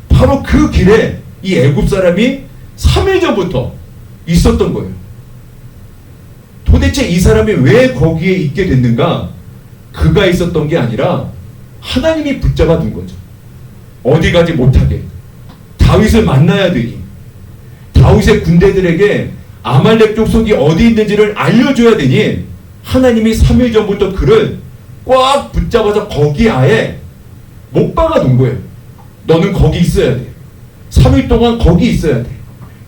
[SPEAKER 5] 바로 그 길에 이 애굽 사람이 3일 전부터 있었던 거예요. 도대체 이 사람이 왜 거기에 있게 됐는가? 그가 있었던 게 아니라 하나님이 붙잡아 둔 거죠. 어디 가지 못하게 다윗을 만나야 되니, 다윗의 군대들에게 아말렉 족속이 어디 있는지를 알려줘야 되니 하나님이 3일 전부터 그를 꽉 붙잡아서 거기 아예 못 박아 놓은 거예요. 너는 거기 있어야 돼. 3일 동안 거기 있어야 돼.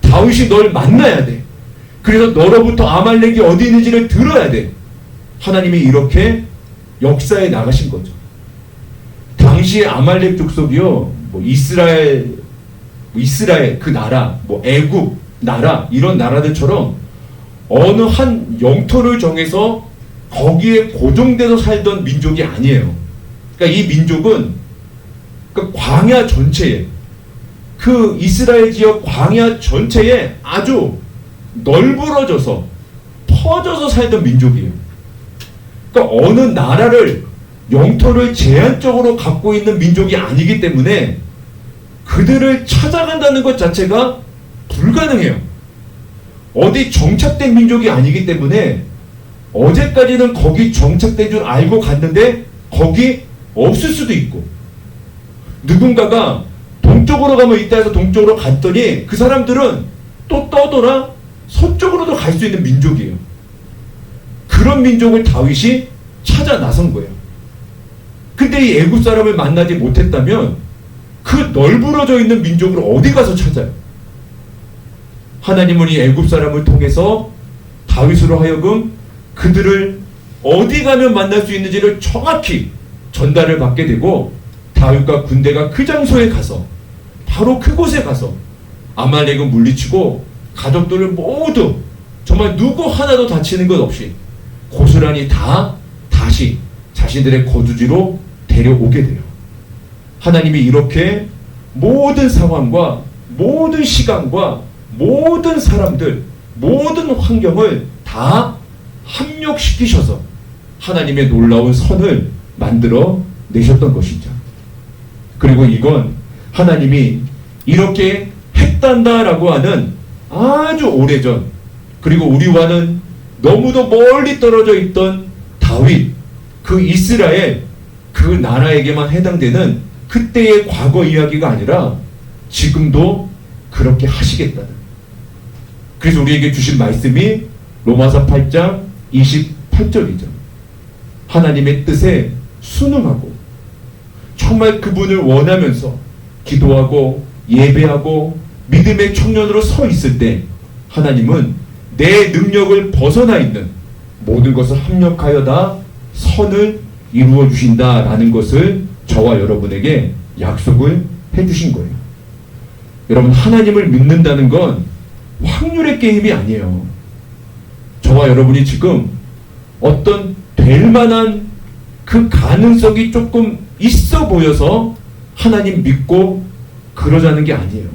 [SPEAKER 5] 다윗이 널 만나야 돼. 그래서 너로부터 아말렉이 어디 있는지를 들어야 돼. 하나님이 이렇게 역사에 나가신 거죠. 당시에 아말렉 족속이요, 이스라엘 그 나라, 애굽 나라, 이런 나라들처럼 어느 한 영토를 정해서 거기에 고정돼서 살던 민족이 아니에요. 그러니까 이 민족은 그 광야 전체에, 그 이스라엘 지역 광야 전체에 아주 널브러져서 퍼져서 살던 민족이에요. 그러니까 어느 나라를, 영토를 제한적으로 갖고 있는 민족이 아니기 때문에 그들을 찾아간다는 것 자체가 불가능해요. 어디 정착된 민족이 아니기 때문에 어제까지는 거기 정착된 줄 알고 갔는데 거기 없을 수도 있고, 누군가가 동쪽으로 가면 있다 해서 동쪽으로 갔더니 그 사람들은 또 떠돌아 서쪽으로도 갈 수 있는 민족이에요. 그런 민족을 다윗이 찾아 나선 거예요. 근데 이 애굽 사람을 만나지 못했다면 그 널브러져 있는 민족을 어디 가서 찾아요? 하나님은 이 애굽 사람을 통해서 다윗으로 하여금 그들을 어디 가면 만날 수 있는지를 정확히 전달을 받게 되고, 다윗과 군대가 그 장소에 가서, 바로 그곳에 가서 아말렉을 물리치고 가족들을 모두 정말 누구 하나도 다치는 것 없이 고스란히 다 다시 자신들의 거주지로 데려오게 돼요. 하나님이 이렇게 모든 상황과 모든 시간과 모든 사람들, 모든 환경을 다 합력시키셔서 하나님의 놀라운 선을 만들어 내셨던 것이죠. 그리고 이건 하나님이 이렇게 했단다라고 하는 아주 오래전, 그리고 우리와는 너무도 멀리 떨어져 있던 다윗, 그 이스라엘, 그 나라에게만 해당되는 그때의 과거 이야기가 아니라 지금도 그렇게 하시겠다는, 그래서 우리에게 주신 말씀이 로마서 8장 28절이죠. 하나님의 뜻에 순응하고 정말 그분을 원하면서 기도하고 예배하고 믿음의 청년으로 서 있을 때 하나님은 내 능력을 벗어나 있는 모든 것을 합력하여 다 선을 이루어 주신다라는 것을 저와 여러분에게 약속을 해주신 거예요. 여러분, 하나님을 믿는다는 건 확률의 게임이 아니에요. 저와 여러분이 지금 어떤 될 만한 그 가능성이 조금 있어 보여서 하나님 믿고 그러자는 게 아니에요.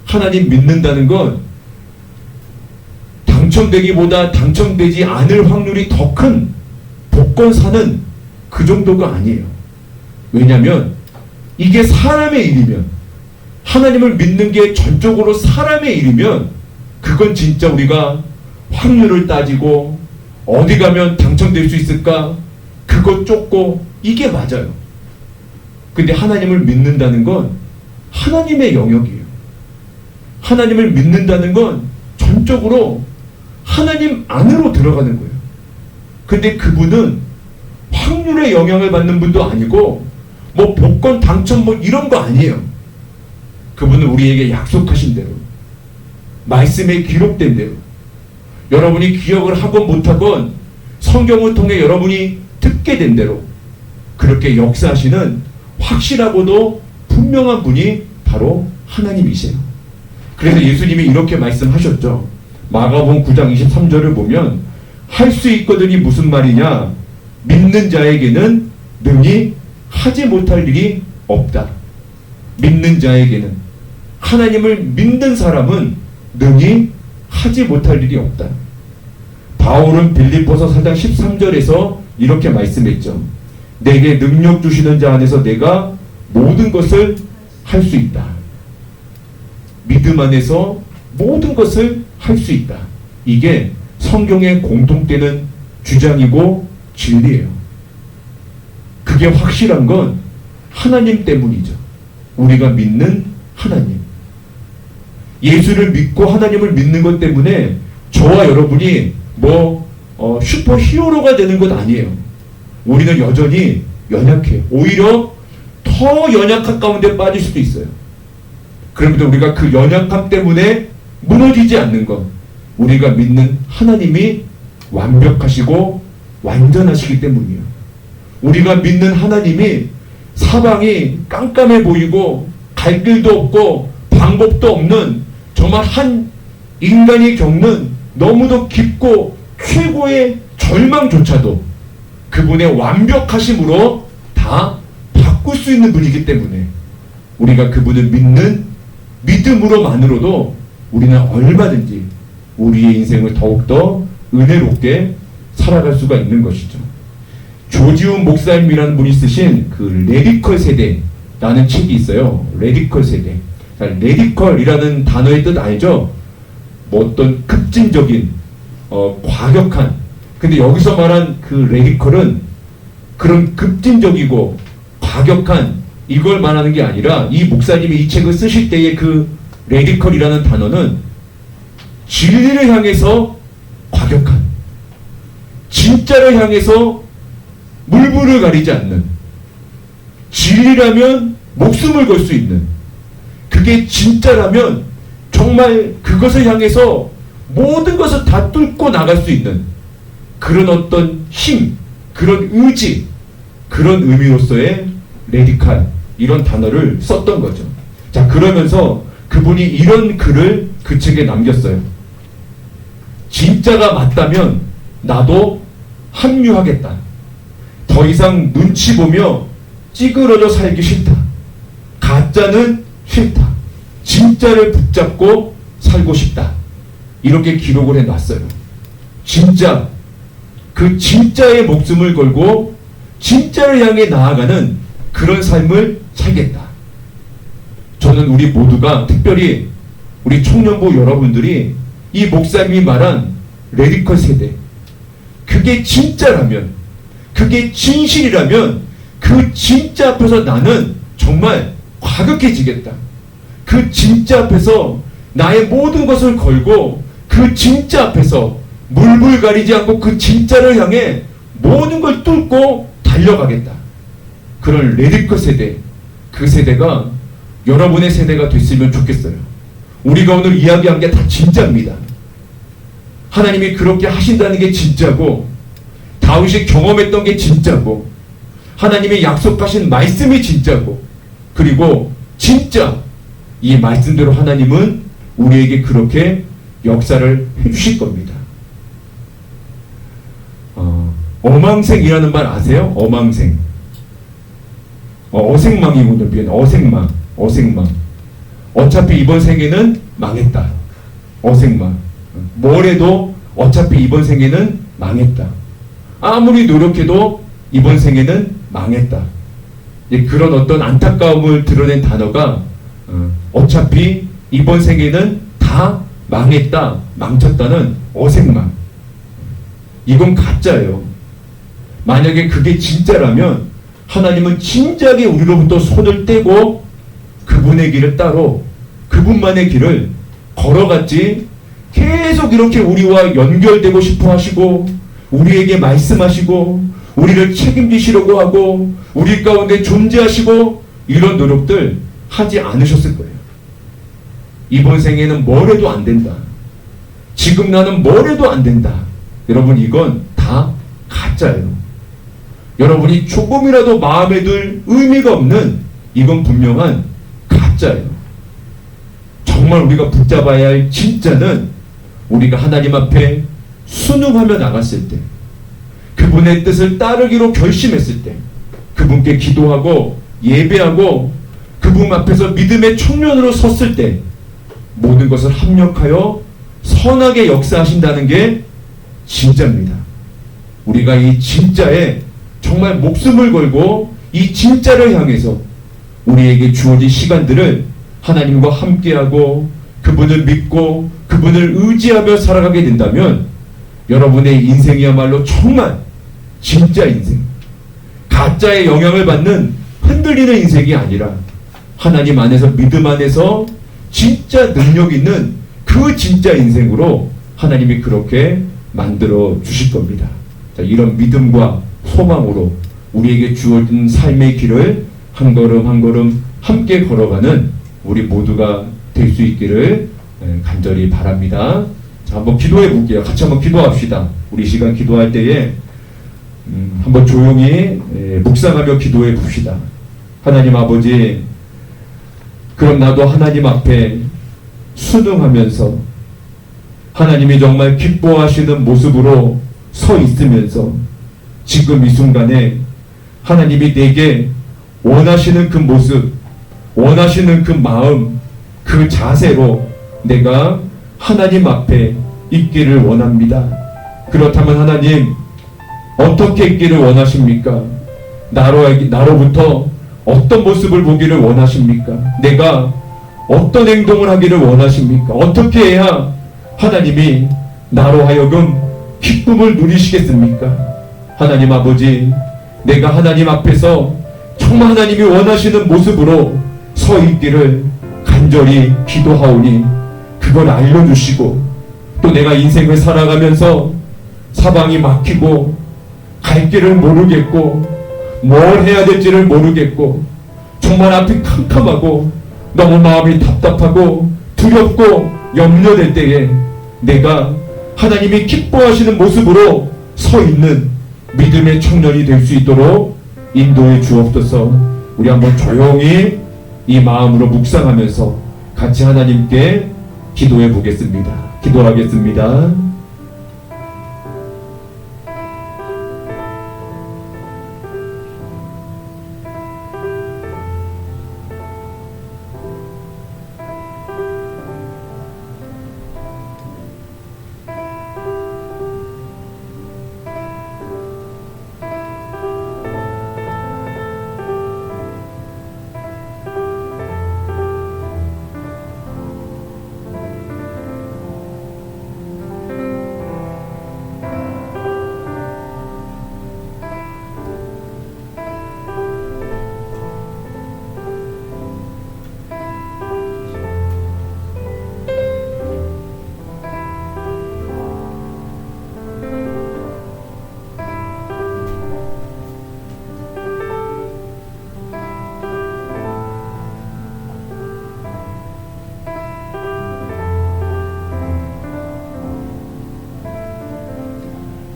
[SPEAKER 5] 하나님 믿는다는 건 당첨되기보다 당첨되지 않을 확률이 더 큰 복권 사는 그 정도가 아니에요. 왜냐하면 이게 사람의 일이면, 하나님을 믿는 게 전적으로 사람의 일이면 그건 진짜 우리가 확률을 따지고 어디 가면 당첨될 수 있을까 그거 쫓고 이게 맞아요. 근데 하나님을 믿는다는 건 하나님의 영역이에요. 하나님을 믿는다는 건 전적으로 하나님 안으로 들어가는 거예요. 근데 그분은 확률의 영향을 받는 분도 아니고 뭐 복권 당첨 뭐 이런 거 아니에요. 그분은 우리에게 약속하신 대로, 말씀에 기록된 대로, 여러분이 기억을 하건 못하건 성경을 통해 여러분이 듣게 된 대로 그렇게 역사하시는 확실하고도 분명한 분이 바로 하나님이세요. 그래서 예수님이 이렇게 말씀하셨죠. 마가복음 9장 23절을 보면 할 수 있거든이 무슨 말이냐? 믿는 자에게는 능히 하지 못할 일이 없다. 믿는 자에게는, 하나님을 믿는 사람은 능히 하지 못할 일이 없다. 바울은 빌립보서 4장 13절에서 이렇게 말씀했죠. 내게 능력 주시는 자 안에서 내가 모든 것을 할 수 있다. 믿음 안에서 모든 것을 할 수 있다. 이게 성경의 공통되는 주장이고 진리예요. 그게 확실한 건 하나님 때문이죠. 우리가 믿는 하나님. 예수를 믿고 하나님을 믿는 것 때문에 저와 여러분이 슈퍼 히어로가 되는 것 아니에요. 우리는 여전히 연약해요. 오히려 더 연약한 가운데 빠질 수도 있어요. 그런데 우리가 그 연약함 때문에 무너지지 않는 것, 우리가 믿는 하나님이 완벽하시고 완전하시기 때문이에요. 우리가 믿는 하나님이 사방이 깜깜해 보이고 갈 길도 없고 방법도 없는 정말 한 인간이 겪는 너무도 깊고 최고의 절망조차도 그분의 완벽하심으로 다 바꿀 수 있는 분이기 때문에 우리가 그분을 믿는 믿음으로만으로도 우리는 얼마든지 우리의 인생을 더욱더 은혜롭게 살아갈 수가 있는 것이죠. 조지훈 목사님이라는 분이 쓰신 그 레디컬 세대라는 책이 있어요. 레디컬 세대. 레디컬이라는 단어의 뜻 알죠? 뭐 어떤 급진적인, 과격한. 근데 여기서 말한 그 레디컬은 그런 급진적이고 과격한 이걸 말하는 게 아니라 이 목사님이 이 책을 쓰실 때의 그 레디컬이라는 단어는 진리를 향해서 과격한, 진짜를 향해서 물불을 가리지 않는, 진리라면 목숨을 걸 수 있는, 그게 진짜라면 정말 그것을 향해서 모든 것을 다 뚫고 나갈 수 있는 그런 어떤 힘, 그런 의지, 그런 의미로서의 레디칼, 이런 단어를 썼던 거죠. 자, 그러면서 그분이 이런 글을 그 책에 남겼어요. 진짜가 맞다면 나도 합류하겠다. 더 이상 눈치 보며 찌그러져 살기 싫다. 가짜는 싫다. 진짜를 붙잡고 살고 싶다. 이렇게 기록을 해놨어요. 진짜, 그 진짜의 목숨을 걸고 진짜를 향해 나아가는 그런 삶을 살겠다. 저는 우리 모두가, 특별히 우리 청년부 여러분들이 이 목사님이 말한 레디컬 세대, 그게 진짜라면, 그게 진실이라면 그 진짜 앞에서 나는 정말 과격해지겠다. 그 진짜 앞에서 나의 모든 것을 걸고 그 진짜 앞에서 물불 가리지 않고 그 진짜를 향해 모든 걸 뚫고 달려가겠다. 그런 레디컬 세대, 그 세대가 여러분의 세대가 됐으면 좋겠어요. 우리가 오늘 이야기한 게 다 진짜입니다. 하나님이 그렇게 하신다는 게 진짜고, 다윗이 경험했던 게 진짜고, 하나님이 약속하신 말씀이 진짜고, 그리고 진짜 이 말씀대로 하나님은 우리에게 그렇게 역사를 해주실 겁니다. 어망생이라는 말 아세요? 어망생. 어생망이군요. 미안. 어생망. 어차피 이번 생에는 망했다. 어생망. 뭘 해도 어차피 이번 생에는 망했다. 아무리 노력해도 이번 생에는 망했다. 그런 어떤 안타까움을 드러낸 단어가 어차피 이번 생에는 다 망했다, 망쳤다는 어생망. 이건 가짜예요. 만약에 그게 진짜라면 하나님은 진작에 우리로부터 손을 떼고 그분의 길을 따로 그분만의 길을 걸어갔지, 계속 이렇게 우리와 연결되고 싶어 하시고 우리에게 말씀하시고 우리를 책임지시려고 하고 우리 가운데 존재하시고 이런 노력들 하지 않으셨을 거예요. 이번 생에는 뭘 해도 안 된다. 지금 나는 뭘 해도 안 된다. 여러분, 이건 다 가짜예요. 여러분이 조금이라도 마음에 들 의미가 없는, 이건 분명한 가짜예요. 정말 우리가 붙잡아야 할 진짜는 우리가 하나님 앞에 순응하며 나갔을 때, 그분의 뜻을 따르기로 결심했을 때, 그분께 기도하고 예배하고 그분 앞에서 믿음의 청년으로 섰을 때 모든 것을 합력하여 선하게 역사하신다는 게 진짜입니다. 우리가 이 진짜에 정말 목숨을 걸고 이 진짜를 향해서 우리에게 주어진 시간들을 하나님과 함께하고 그분을 믿고 그분을 의지하며 살아가게 된다면 여러분의 인생이야말로 정말 진짜 인생, 가짜의 영향을 받는 흔들리는 인생이 아니라 하나님 안에서, 믿음 안에서 진짜 능력 있는 그 진짜 인생으로 하나님이 그렇게 만들어 주실 겁니다. 자, 이런 믿음과 소망으로 우리에게 주어진 삶의 길을 한 걸음 한 걸음 함께 걸어가는 우리 모두가 될 수 있기를 간절히 바랍니다. 자, 한번 기도해 볼게요. 같이 한번 기도합시다. 우리 시간 기도할 때에 한번 조용히 묵상하며 기도해 봅시다. 하나님 아버지, 그럼 나도 하나님 앞에 순응하면서 하나님이 정말 기뻐하시는 모습으로 서 있으면서 지금 이 순간에 하나님이 내게 원하시는 그 모습, 원하시는 그 마음, 그 자세로 내가 하나님 앞에 있기를 원합니다. 그렇다면 하나님, 어떻게 있기를 원하십니까? 나로부터 어떤 모습을 보기를 원하십니까? 내가 어떤 행동을 하기를 원하십니까? 어떻게 해야 하나님이 나로 하여금 기쁨을 누리시겠습니까? 하나님 아버지, 내가 하나님 앞에서 정말 하나님이 원하시는 모습으로 서 있기를 간절히 기도하오니 그걸 알려주시고, 또 내가 인생을 살아가면서 사방이 막히고 갈 길을 모르겠고 뭘 해야 될지를 모르겠고 정말 앞이 캄캄하고 너무 마음이 답답하고 두렵고 염려될 때에 내가 하나님이 기뻐하시는 모습으로 서 있는 믿음의 청년이 될 수 있도록 인도해 주옵소서. 우리 한번 조용히 이 마음으로 묵상하면서 같이 하나님께 기도해 보겠습니다. 기도하겠습니다.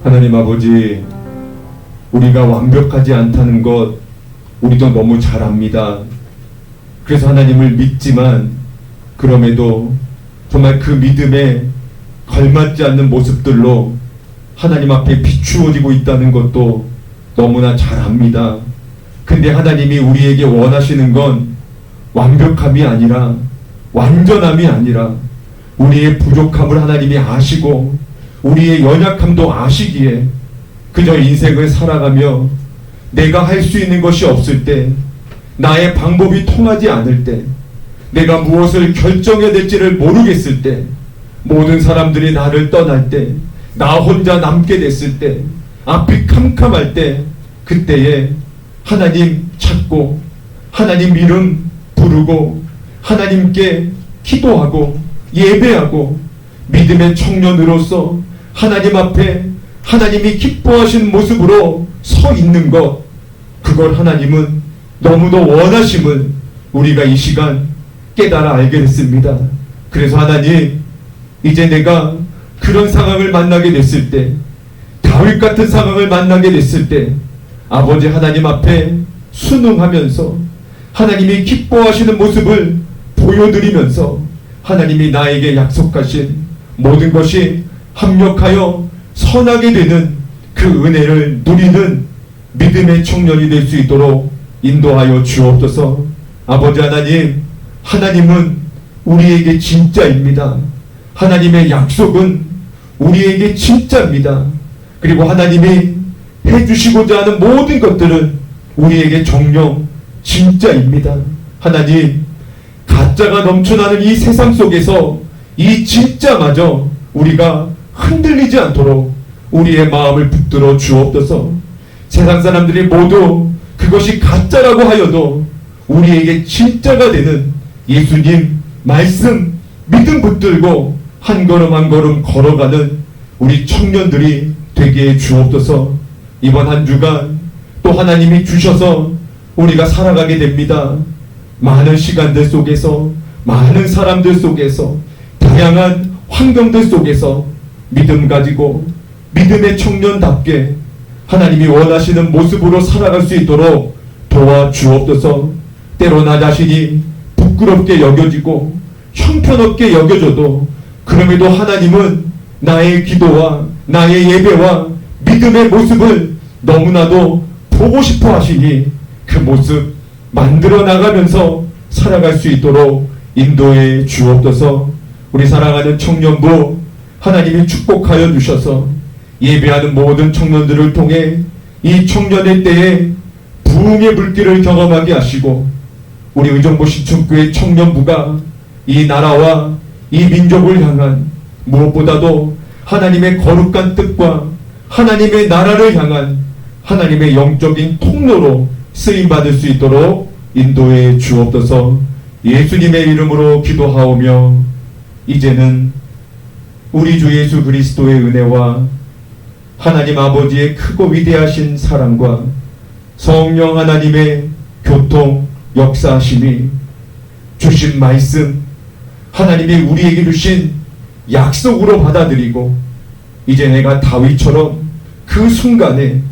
[SPEAKER 5] 하나님 아버지, 우리가 완벽하지 않다는 것 우리도 너무 잘 압니다. 그래서 하나님을 믿지만 그럼에도 정말 그 믿음에 걸맞지 않는 모습들로 하나님 앞에 비추어지고 있다는 것도 너무나 잘 압니다. 근데 하나님이 우리에게 원하시는 건 완벽함이 아니라, 완전함이 아니라 우리의 부족함을 하나님이 아시고 우리의 연약함도 아시기에 그저 인생을 살아가며 내가 할 수 있는 것이 없을 때, 나의 방법이 통하지 않을 때, 내가 무엇을 결정해야 될지를 모르겠을 때, 모든 사람들이 나를 떠날 때, 나 혼자 남게 됐을 때, 앞이 캄캄할 때, 그때에 하나님 찾고 하나님 이름 부르고 하나님께 기도하고 예배하고 믿음의 청년으로서 하나님 앞에 하나님이 기뻐하시는 모습으로 서 있는 것, 그걸 하나님은 너무도 원하심을 우리가 이 시간 깨달아 알게 됐습니다. 그래서 하나님, 이제 내가 그런 상황을 만나게 됐을 때, 다윗 같은 상황을 만나게 됐을 때, 아버지 하나님 앞에 순응하면서 하나님이 기뻐하시는 모습을 보여드리면서 하나님이 나에게 약속하신 모든 것이 합력하여 선하게 되는 그 은혜를 누리는 믿음의 청년이 될 수 있도록 인도하여 주옵소서. 아버지 하나님, 하나님은 우리에게 진짜입니다. 하나님의 약속은 우리에게 진짜입니다. 그리고 하나님이 해주시고자 하는 모든 것들은 우리에게 정녕 진짜입니다. 하나님, 가짜가 넘쳐나는 이 세상 속에서 이 진짜마저 우리가 흔들리지 않도록 우리의 마음을 붙들어 주옵소서. 세상 사람들이 모두 그것이 가짜라고 하여도 우리에게 진짜가 되는 예수님 말씀 믿음 붙들고 한 걸음 한 걸음 걸어가는 우리 청년들이 되게 해 주옵소서. 이번 한 주간 또 하나님이 주셔서 우리가 살아가게 됩니다. 많은 시간들 속에서, 많은 사람들 속에서, 다양한 환경들 속에서 믿음 가지고 믿음의 청년답게 하나님이 원하시는 모습으로 살아갈 수 있도록 도와주옵소서. 때로 나 자신이 부끄럽게 여겨지고 형편없게 여겨져도 그럼에도 하나님은 나의 기도와 나의 예배와 믿음의 모습을 너무나도 보고 싶어 하시니 그 모습 만들어 나가면서 살아갈 수 있도록 인도해 주옵소서. 우리 사랑하는 청년부 하나님이 축복하여 주셔서 예배하는 모든 청년들을 통해 이 청년의 때에 부흥의 불길을 경험하게 하시고 우리 의정부 신춘교회 청년부가 이 나라와 이 민족을 향한 무엇보다도 하나님의 거룩한 뜻과 하나님의 나라를 향한 하나님의 영적인 통로로 쓰임받을 수 있도록 인도해 주옵소서. 예수님의 이름으로 기도하오며 이제는 우리 주 예수 그리스도의 은혜와 하나님 아버지의 크고 위대하신 사랑과 성령 하나님의 교통 역사하심이 주신 말씀, 하나님이 우리에게 주신 약속으로 받아들이고 이제 내가 다윗처럼 그 순간에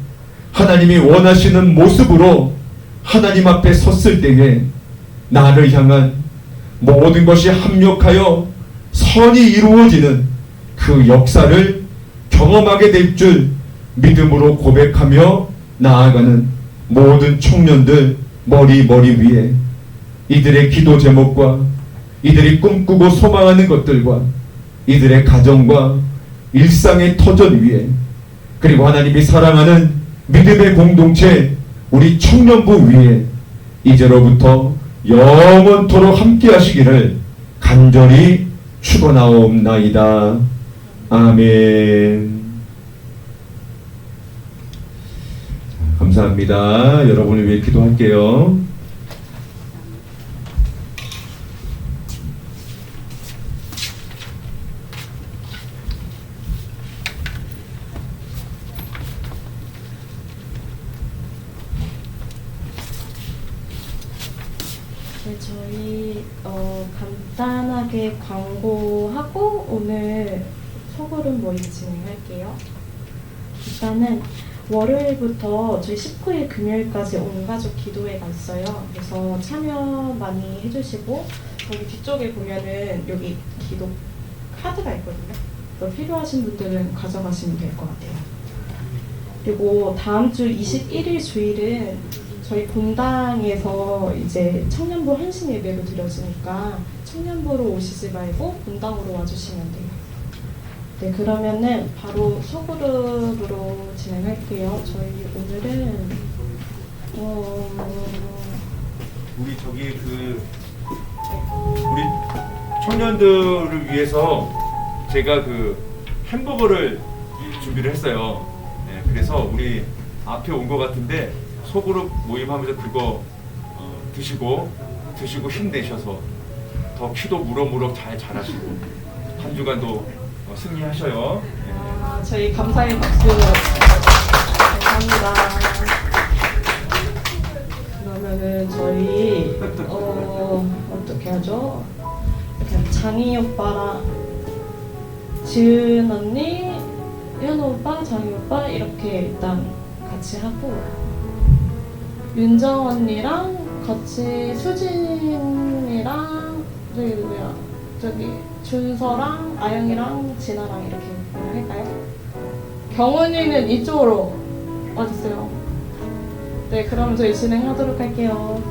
[SPEAKER 5] 하나님이 원하시는 모습으로 하나님 앞에 섰을 때에 나를 향한 모든 것이 합력하여 선이 이루어지는 그 역사를 경험하게 될 줄 믿음으로 고백하며 나아가는 모든 청년들 머리 위에 이들의 기도 제목과 이들이 꿈꾸고 소망하는 것들과 이들의 가정과 일상의 터전 위에 그리고 하나님이 사랑하는 믿음의 공동체 우리 청년부 위에 이제로부터 영원토록 함께 하시기를 간절히 축원하옵나이다. 아멘. 감사합니다. 여러분을 위해 기도할게요.
[SPEAKER 3] 네, 저희 간단하게 광고하고 오늘 소그룹 모임 진행할게요. 일단은 월요일부터 저희 19일 금요일까지 온 가족 기도회가 있어요. 그래서 참여 많이 해주시고 여기 뒤쪽에 보면은 여기 기도 카드가 있거든요. 그래서 필요하신 분들은 가져가시면 될 것 같아요. 그리고 다음 주 21일 주일은 저희 본당에서 이제 청년부 헌신 예배로 드려지니까 청년부로 오시지 말고 본당으로 와주시면 돼요. 네, 그러면은 바로 소그룹으로 진행할게요. 저희 오늘은
[SPEAKER 5] 우리 저기 우리 청년들을 위해서 제가 햄버거를 준비를 했어요. 네, 그래서 우리 앞에 온 것 같은데 소그룹 모임하면서 그거 드시고 힘내셔서 더 키도 무럭무럭 잘 자라시고 한 주간도 승리하셔요. 네.
[SPEAKER 3] 아, 저희 감사의 박수 감사합니다. 그러면은 저희 어떻게 하죠? 그냥 장희 오빠랑 지은 언니, 현우 오빠, 장희 오빠 이렇게 일단 같이 하고 윤정 언니랑 같이 수진이랑 저기 누구야? 저기 준서랑 아영이랑 진아랑 이렇게 할까요? 경은이는 이쪽으로 와주세요. 네, 그럼 저희 진행하도록 할게요.